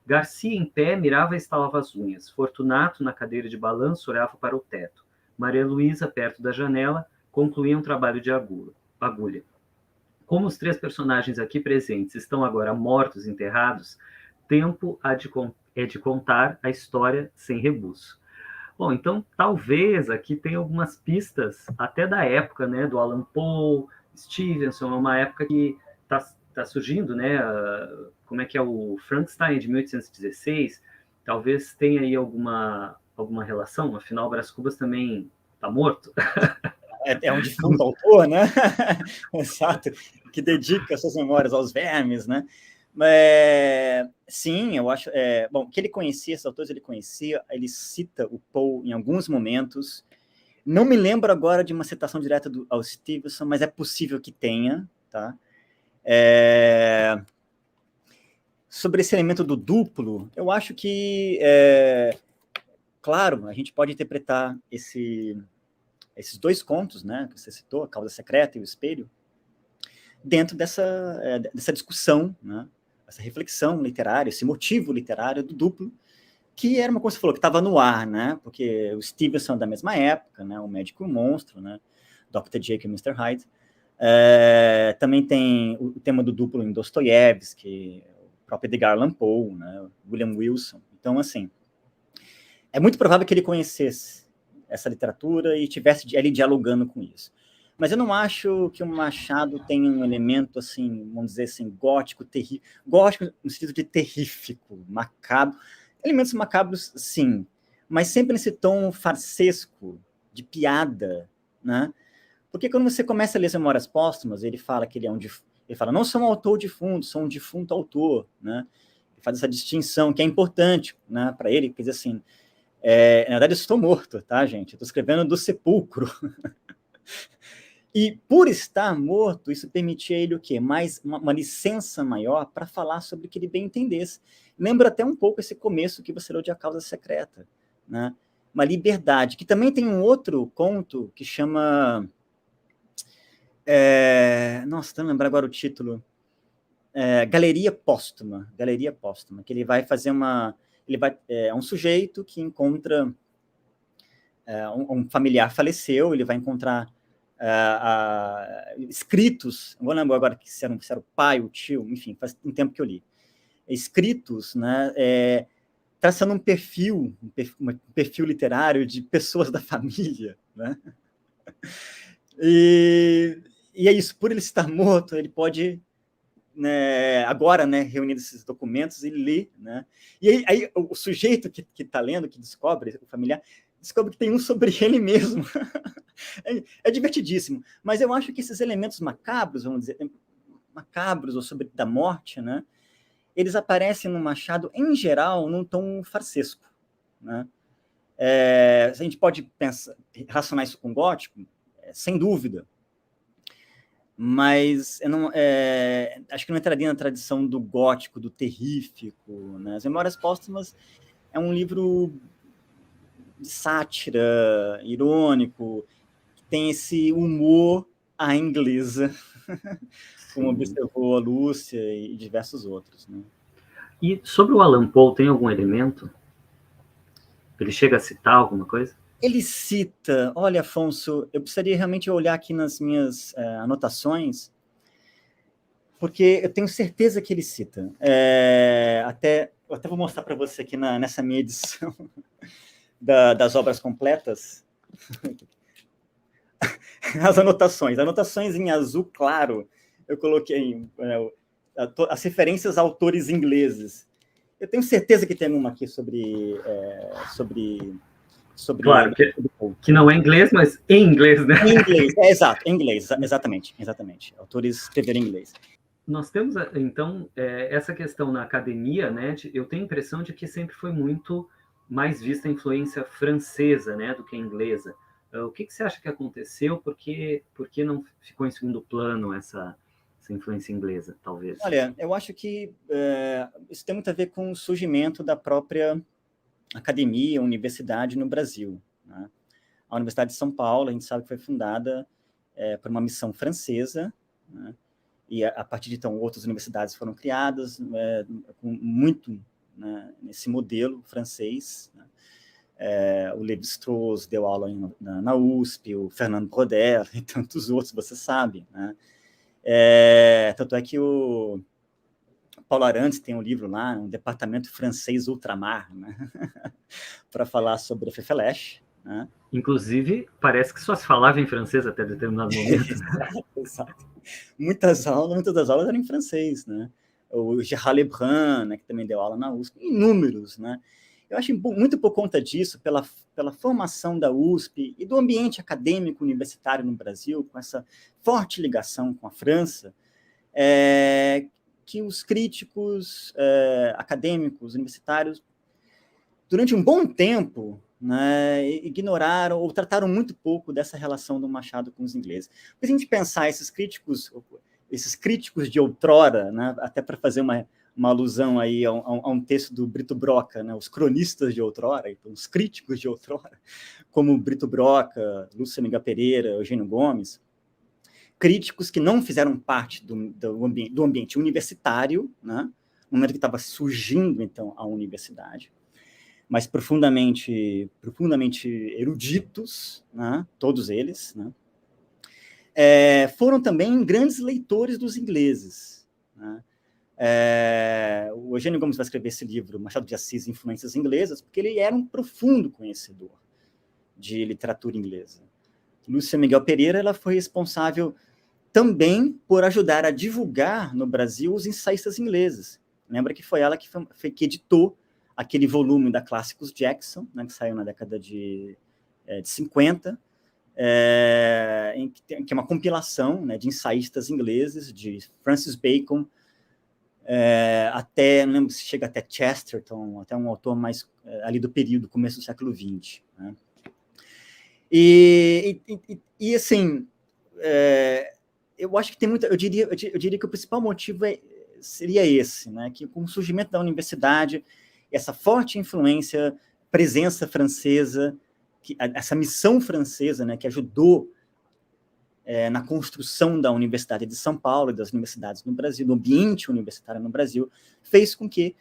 S1: Garcia em pé mirava e estalava as unhas. Fortunato, na cadeira de balanço, olhava para o teto. Maria Luísa, perto da janela, concluía um trabalho de agulha. Como os 3 personagens aqui presentes estão agora mortos, enterrados, tempo é de contar a história sem rebuço. Bom, então talvez aqui tenha algumas pistas até da época, né, do Allan Poe, Stevenson, é uma época que está surgindo, né, como é que é o Frankenstein de 1816, talvez tenha aí alguma relação, afinal Brás Cubas também está morto.
S2: É um defunto autor, né? Exato, que dedica suas memórias aos vermes, né? Sim, eu acho... bom, que ele conhecia, esses autores ele conhecia, ele cita o Poe em alguns momentos. Não me lembro agora de uma citação direta ao Stevenson, mas é possível que tenha, tá? sobre esse elemento do duplo, eu acho que, claro, a gente pode interpretar esses dois contos, né, que você citou, A Causa Secreta e O Espelho, dentro dessa discussão, né, essa reflexão literária, esse motivo literário do duplo, que era uma coisa que você falou, que estava no ar, né, porque o Stevenson é da mesma época, né, o Médico e o Monstro, né, Dr. Jekyll e Mr. Hyde. Também tem o tema do duplo em Dostoiévski, o próprio Edgar Allan Poe, né, William Wilson. Então, assim, é muito provável que ele conhecesse essa literatura e estivesse ali dialogando com isso. Mas eu não acho que o Machado tenha um elemento, assim, vamos dizer assim, gótico, gótico no sentido de terrífico, macabro. Elementos macabros, sim, mas sempre nesse tom farsesco, de piada, né? Porque quando você começa a ler as Memórias Póstumas, ele fala que ele fala, não sou um autor defunto, sou um defunto autor, né? Ele faz essa distinção que é importante, né, para ele, quer dizer assim, na verdade eu estou morto, tá, gente? Eu estou escrevendo do sepulcro. E por estar morto, isso permitia a ele o quê? Mais uma licença maior para falar sobre o que ele bem entendesse. Lembra até um pouco esse começo que você leu de A Causa Secreta, né? Uma liberdade, que também tem um outro conto que chama... nossa, não lembro agora o título. Galeria Póstuma, que ele vai fazer é um sujeito que encontra um familiar faleceu, ele vai encontrar escritos, não vou lembrar agora se era o pai, o tio, enfim, faz um tempo que eu li, escritos, né, traçando um perfil literário de pessoas da família, né? E é isso, por ele estar morto, ele pode, né, agora, né, reunindo esses documentos, ele lê, né? E aí o sujeito que está lendo, que descobre, o familiar, descobre que tem um sobre ele mesmo. É divertidíssimo. Mas eu acho que esses elementos macabros, vamos dizer, macabros ou sobre da morte, né, eles aparecem no Machado, em geral, num tom farsesco, né? A gente pode relacionar isso com o gótico, sem dúvida, mas eu não, acho que não entraria na tradição do gótico, do terrífico, né? As Memórias Póstumas é um livro de sátira, irônico, que tem esse humor à inglesa, como observou a Lúcia e diversos outros, né?
S1: E sobre o Allan Poe, tem algum elemento? Ele chega a citar alguma coisa?
S2: Ele cita, olha, Afonso, eu precisaria realmente olhar aqui nas minhas anotações, porque eu tenho certeza que ele cita. Eu até vou mostrar para você aqui nessa minha edição das obras completas. As anotações em azul claro, eu coloquei as referências a autores ingleses. Eu tenho certeza que tem uma aqui sobre
S1: claro, que não é inglês, mas em inglês, né?
S2: Em inglês, exato, em inglês, exatamente. Autores escreveram em inglês.
S1: Nós temos, então, essa questão na academia, né? Eu tenho a impressão de que sempre foi muito mais vista a influência francesa, né, do que a inglesa. O que você acha que aconteceu? Por que não ficou em segundo plano essa influência inglesa, talvez?
S2: Olha, eu acho que isso tem muito a ver com o surgimento da própria academia, universidade no Brasil, né? A Universidade de São Paulo, a gente sabe que foi fundada por uma missão francesa, né? E a partir de então outras universidades foram criadas com muito, né, nesse modelo francês, né? O Lévi-Strauss deu aula na USP, o Fernand Braudel e tantos outros, você sabe, né? Tanto é que o Paulo Arantes tem um livro lá, um departamento francês ultramar, né? para falar sobre a Fefeleche, né?
S1: Inclusive, parece que só se falava em francês até determinado momento.
S2: Exato. Muitas das aulas eram em francês, né? O Gerard Lebrun, né, que também deu aula na USP, inúmeros, né? Eu acho muito por conta disso, pela formação da USP e do ambiente acadêmico universitário no Brasil, com essa forte ligação com a França, que os críticos acadêmicos, universitários, durante um bom tempo, né, ignoraram ou trataram muito pouco dessa relação do Machado com os ingleses. Porque se a gente pensar esses críticos de outrora, né, até para fazer uma uma alusão aí a um texto do Brito Broca, né, os cronistas de outrora, então, os críticos de outrora, como Brito Broca, Lúcio Miguel Pereira, Eugênio Gomes, críticos que não fizeram parte do ambiente universitário, né, no momento que estava surgindo, então, a universidade, mas profundamente eruditos, né, todos eles, né, foram também grandes leitores dos ingleses, né. O Eugênio Gomes vai escrever esse livro, Machado de Assis, Influências Inglesas, porque ele era um profundo conhecedor de literatura inglesa. Lúcia Miguel Pereira, ela foi responsável também por ajudar a divulgar no Brasil os ensaístas ingleses. Lembra que foi ela que editou aquele volume da Clássicos Jackson, né, que saiu na década de 50, que é uma compilação, né, de ensaístas ingleses, de Francis Bacon, até, não lembro se chega até Chesterton, até um autor mais ali do período, começo do século XX. Né? E assim, eu acho que tem muita... Eu diria que o principal motivo seria esse, né? Que com o surgimento da universidade, essa forte influência, presença francesa, essa missão francesa, né, que ajudou na construção da Universidade de São Paulo e das universidades no Brasil, do ambiente universitário no Brasil, fez com que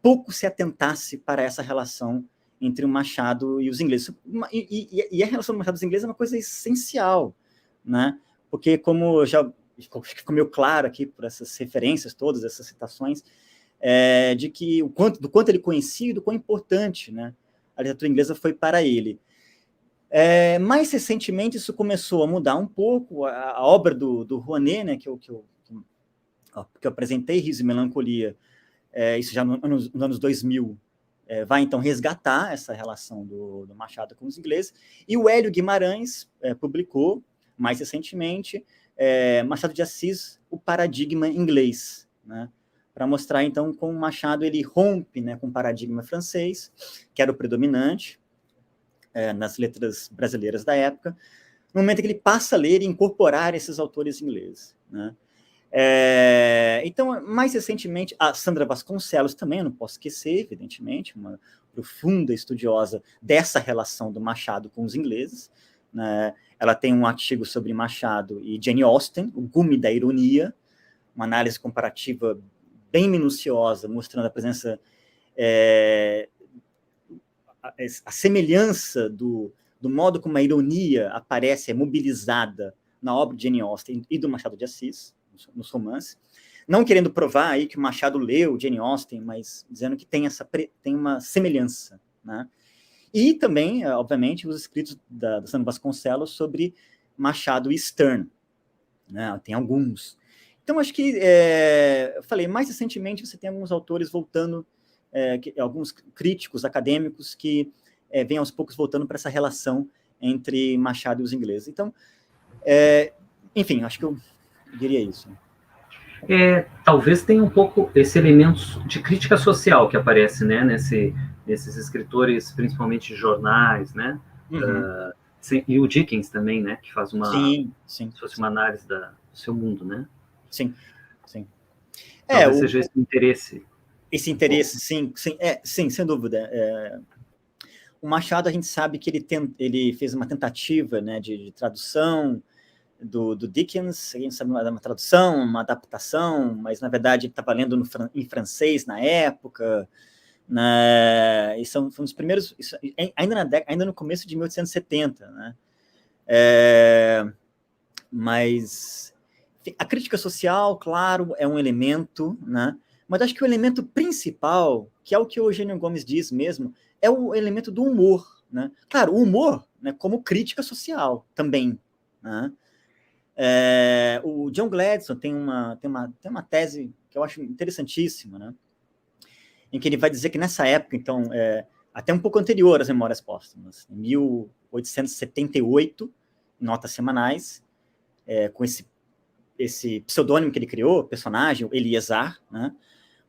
S2: pouco se atentasse para essa relação entre o Machado e os ingleses. E a relação do Machado e dos ingleses é uma coisa essencial, né? Porque, como já ficou meio claro aqui por essas referências todas, essas citações, de que do quanto ele conhecia e do quão importante, né, a literatura inglesa foi para ele. Mais recentemente, isso começou a mudar um pouco. A obra do Rouanet, né, que eu apresentei, Riso e Melancolia, isso já nos anos 2000, vai, então, resgatar essa relação do Machado com os ingleses. E o Hélio Guimarães publicou, mais recentemente, Machado de Assis, o paradigma inglês, né, para mostrar, então, como o Machado ele rompe, né, com o paradigma francês, que era o predominante nas letras brasileiras da época, no momento que ele passa a ler e incorporar esses autores ingleses. Né? Então, mais recentemente, a Sandra Vasconcelos também, eu não posso esquecer, evidentemente, uma profunda estudiosa dessa relação do Machado com os ingleses. Né? Ela tem um artigo sobre Machado e Jane Austen, O Gume da Ironia, uma análise comparativa bem minuciosa, mostrando a presença, a semelhança do modo como a ironia aparece, é mobilizada na obra de Jane Austen e do Machado de Assis, nos romances, não querendo provar aí que o Machado leu Jane Austen, mas dizendo que tem uma semelhança, né? E também, obviamente, os escritos da Sandra Vasconcelos sobre Machado e Sterne, né? Tem alguns. Então, acho que, eu falei, mais recentemente você tem alguns autores voltando, alguns críticos acadêmicos que vêm aos poucos voltando para essa relação entre Machado e os ingleses. Então, enfim, acho que eu diria isso.
S1: Talvez tenha um pouco esse elemento de crítica social que aparece, né, nesses escritores, principalmente de jornais, né? Uhum. E o Dickens também, né, que faz se fosse uma análise do seu mundo, né?
S2: Sim.
S1: Talvez seja esse interesse.
S2: Esse interesse, sim, sem dúvida. O Machado, a gente sabe que ele fez uma tentativa, né, de tradução do Dickens, a gente sabe uma tradução, uma adaptação, mas, na verdade, ele estava lendo em francês na época, né, e foi um dos primeiros, ainda no começo de 1870, né, mas a crítica social, claro, é um elemento, né, mas acho que o elemento principal, que é o que o Eugênio Gomes diz mesmo, é o elemento do humor, né, claro, o humor, né, como crítica social também, né. O John Gladstone tem uma tese que eu acho interessantíssima, né, em que ele vai dizer que nessa época, então, até um pouco anterior às Memórias Póstumas, em 1878, notas semanais, com esse pseudônimo que ele criou, personagem, Eliezer, né,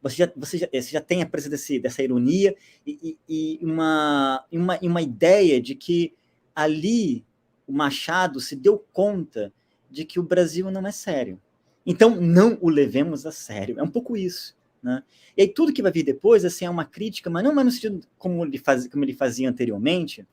S2: você já tem a presença dessa ironia e uma ideia de que ali o Machado se deu conta de que o Brasil não é sério Então, não o levemos a sério. É um pouco isso. Né? E aí tudo que vai vir depois assim, é uma crítica, mas não no sentido como ele fazia anteriormente,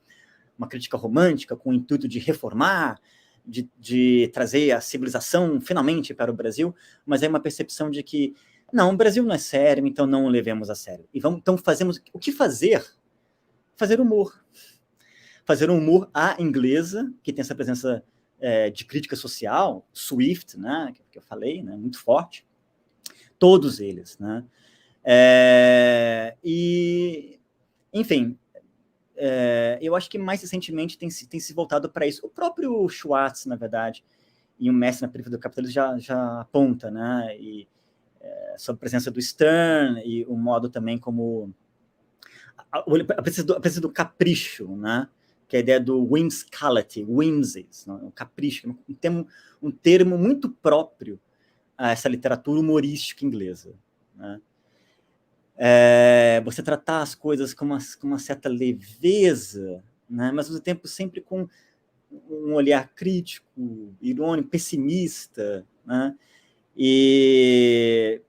S2: uma crítica romântica com o intuito de reformar, de trazer a civilização finalmente para o Brasil, mas é uma percepção de que não, o Brasil não é sério, então não o levemos a sério. E então fazemos o que fazer? Fazer humor. Fazer um humor à inglesa, que tem essa presença de crítica social, Swift, né, que eu falei, né, muito forte. Todos eles, né? E, enfim, eu acho que mais recentemente tem se voltado para isso. O próprio Schwartz, na verdade, e o Mestre na Periferia do Capitalismo já aponta, né? E, sobre a presença do Stern e o modo também como a presença do capricho, né? Que é a ideia do whimsicality, whimsies, né? O capricho, um termo muito próprio a essa literatura humorística inglesa, né? Você tratar as coisas com uma certa leveza, né? Mas ao mesmo tempo sempre com um olhar crítico, irônico, pessimista, né? E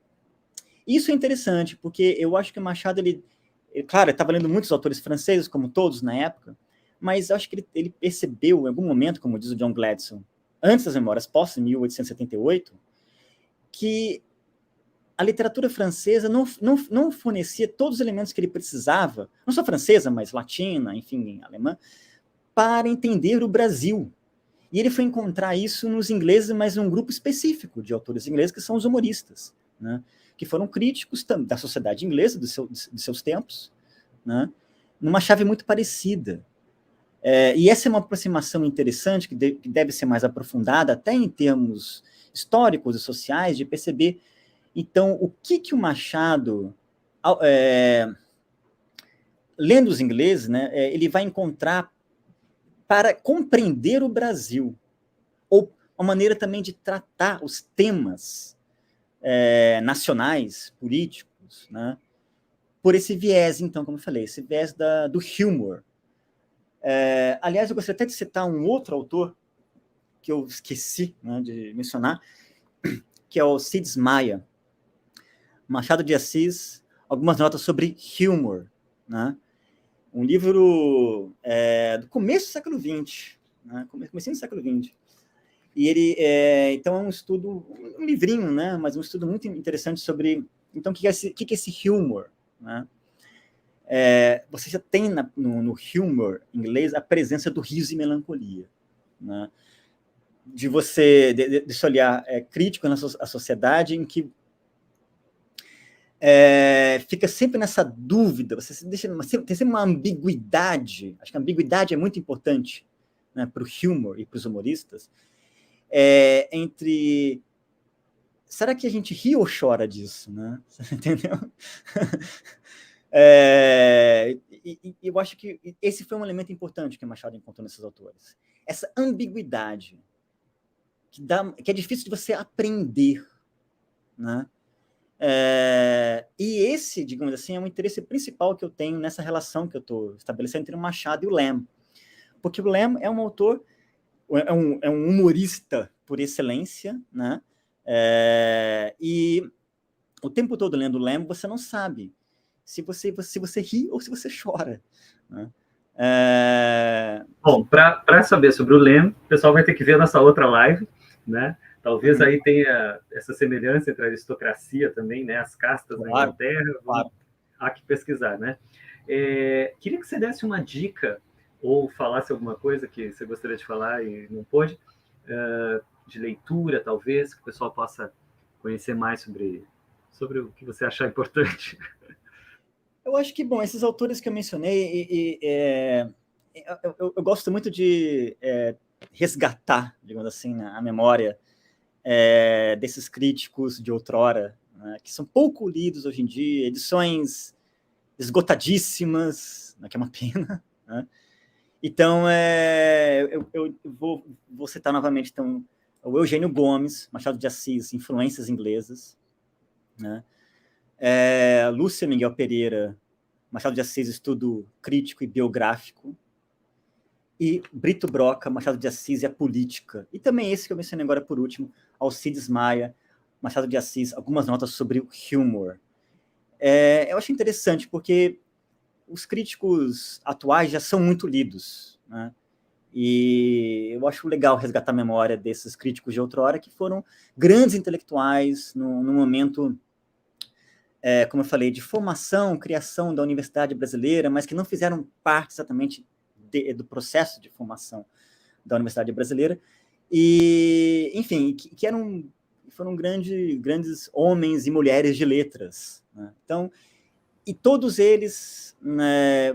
S2: isso é interessante, porque eu acho que o Machado, claro, estava lendo muitos autores franceses, como todos na época, mas eu acho que ele percebeu, em algum momento, como diz o John Gladstone, antes das Memórias Póstumas, em 1878, que a literatura francesa não fornecia todos os elementos que ele precisava, não só francesa, mas latina, enfim, alemã, para entender o Brasil. E ele foi encontrar isso nos ingleses, mas num grupo específico de autores ingleses, que são os humoristas, né? Que foram críticos da sociedade inglesa, de seus tempos, né? Numa chave muito parecida. E essa é uma aproximação interessante, que deve ser mais aprofundada, até em termos históricos e sociais, de perceber, então, o que o Machado, lendo os ingleses, né, ele vai encontrar para compreender o Brasil, ou uma maneira também de tratar os temas nacionais, políticos, né, por esse viés, então, como eu falei, esse viés do humor. Aliás, eu gostaria até de citar um outro autor que eu esqueci, né, de mencionar, que é o Cid Maia, Machado de Assis, algumas notas sobre humor, né? Um livro do começo do século XX, né? Comecinho do século XX. E ele, então, é um estudo, um livrinho, né? Mas um estudo muito interessante sobre, então, o que é esse humor, né? Você já tem no humor inglês a presença do riso e melancolia, né? De você, desse olhar crítico na sociedade, em que fica sempre nessa dúvida, você tem sempre uma ambiguidade, acho que a ambiguidade é muito importante, né, para o humor e para os humoristas, entre será que a gente ri ou chora disso, né? Entendeu? Eu acho que esse foi um elemento importante que o Machado encontrou nesses autores, essa ambiguidade que é difícil de você aprender, né? E esse, digamos assim, é um interesse principal que eu tenho nessa relação que eu estou estabelecendo entre o Machado e o Lamb. Porque o Lamb é um autor, é um humorista por excelência, né? E o tempo todo lendo o Lamb, você não sabe se você ri ou se você chora, né?
S1: Bom, para saber sobre o Lamb, o pessoal vai ter que ver a nossa outra live, né? Talvez aí tenha essa semelhança entre a aristocracia também, né? As castas da Inglaterra. Claro. Há que pesquisar, né? Queria que você desse uma dica ou falasse alguma coisa que você gostaria de falar e não pôde, de leitura, talvez, que o pessoal possa conhecer mais sobre o que você achar importante.
S2: Eu acho que, bom, esses autores que eu mencionei, eu gosto muito de resgatar, digamos assim, a memória desses críticos de outrora, né, que são pouco lidos hoje em dia, edições esgotadíssimas, né, que é uma pena, né? Então, eu vou citar novamente então, o Eugênio Gomes, Machado de Assis, Influências Inglesas, né? Lúcia Miguel Pereira, Machado de Assis, Estudo Crítico e Biográfico, e Brito Broca, Machado de Assis e a Política. E também esse que eu mencionei agora por último, Alcides Maia, Machado de Assis, algumas notas sobre o humor. Eu acho interessante, porque os críticos atuais já são muito lidos, né? E eu acho legal resgatar a memória desses críticos de outrora, que foram grandes intelectuais no momento, como eu falei, de formação, criação da universidade brasileira, mas que não fizeram parte exatamente do processo de formação da universidade brasileira, e, enfim, que foram grandes homens e mulheres de letras, né? Então, e todos eles, né,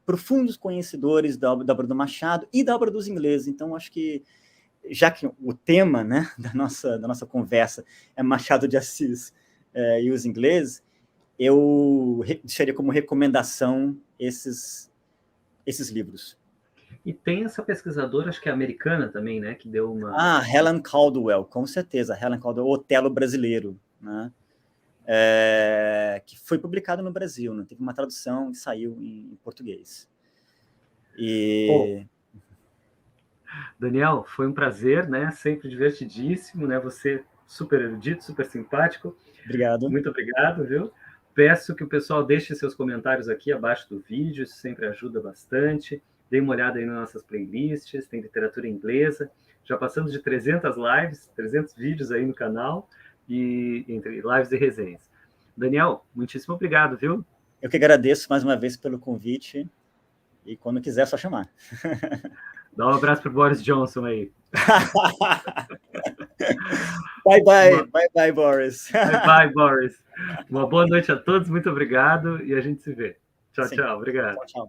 S2: profundos conhecedores da obra do Machado e da obra dos ingleses. Então, acho que, já que o tema, né, da nossa conversa é Machado de Assis e os ingleses, eu deixaria como recomendação esses livros.
S1: E tem essa pesquisadora, acho que é americana também, né, que deu uma...
S2: Helen Caldwell, com certeza. Helen Caldwell, Otelo brasileiro, né? Que foi publicado no Brasil, né? Teve uma tradução e saiu em português.
S1: Daniel, foi um prazer, né? Sempre divertidíssimo, né? Você super erudito, super simpático.
S2: Obrigado.
S1: Muito obrigado, viu? Peço que o pessoal deixe seus comentários aqui abaixo do vídeo, isso sempre ajuda bastante. Dê uma olhada aí nas nossas playlists, tem literatura inglesa. Já passamos de 300 lives, 300 vídeos aí no canal, e entre lives e resenhas. Daniel, muitíssimo obrigado, viu?
S2: Eu que agradeço mais uma vez pelo convite, e quando quiser é só chamar.
S1: Dá um abraço para o Boris Johnson aí.
S2: Bye, Boris.
S1: Bye, Boris. Uma boa noite a todos, muito obrigado, e a gente se vê. Tchau, tchau. Obrigado.
S2: Tchau.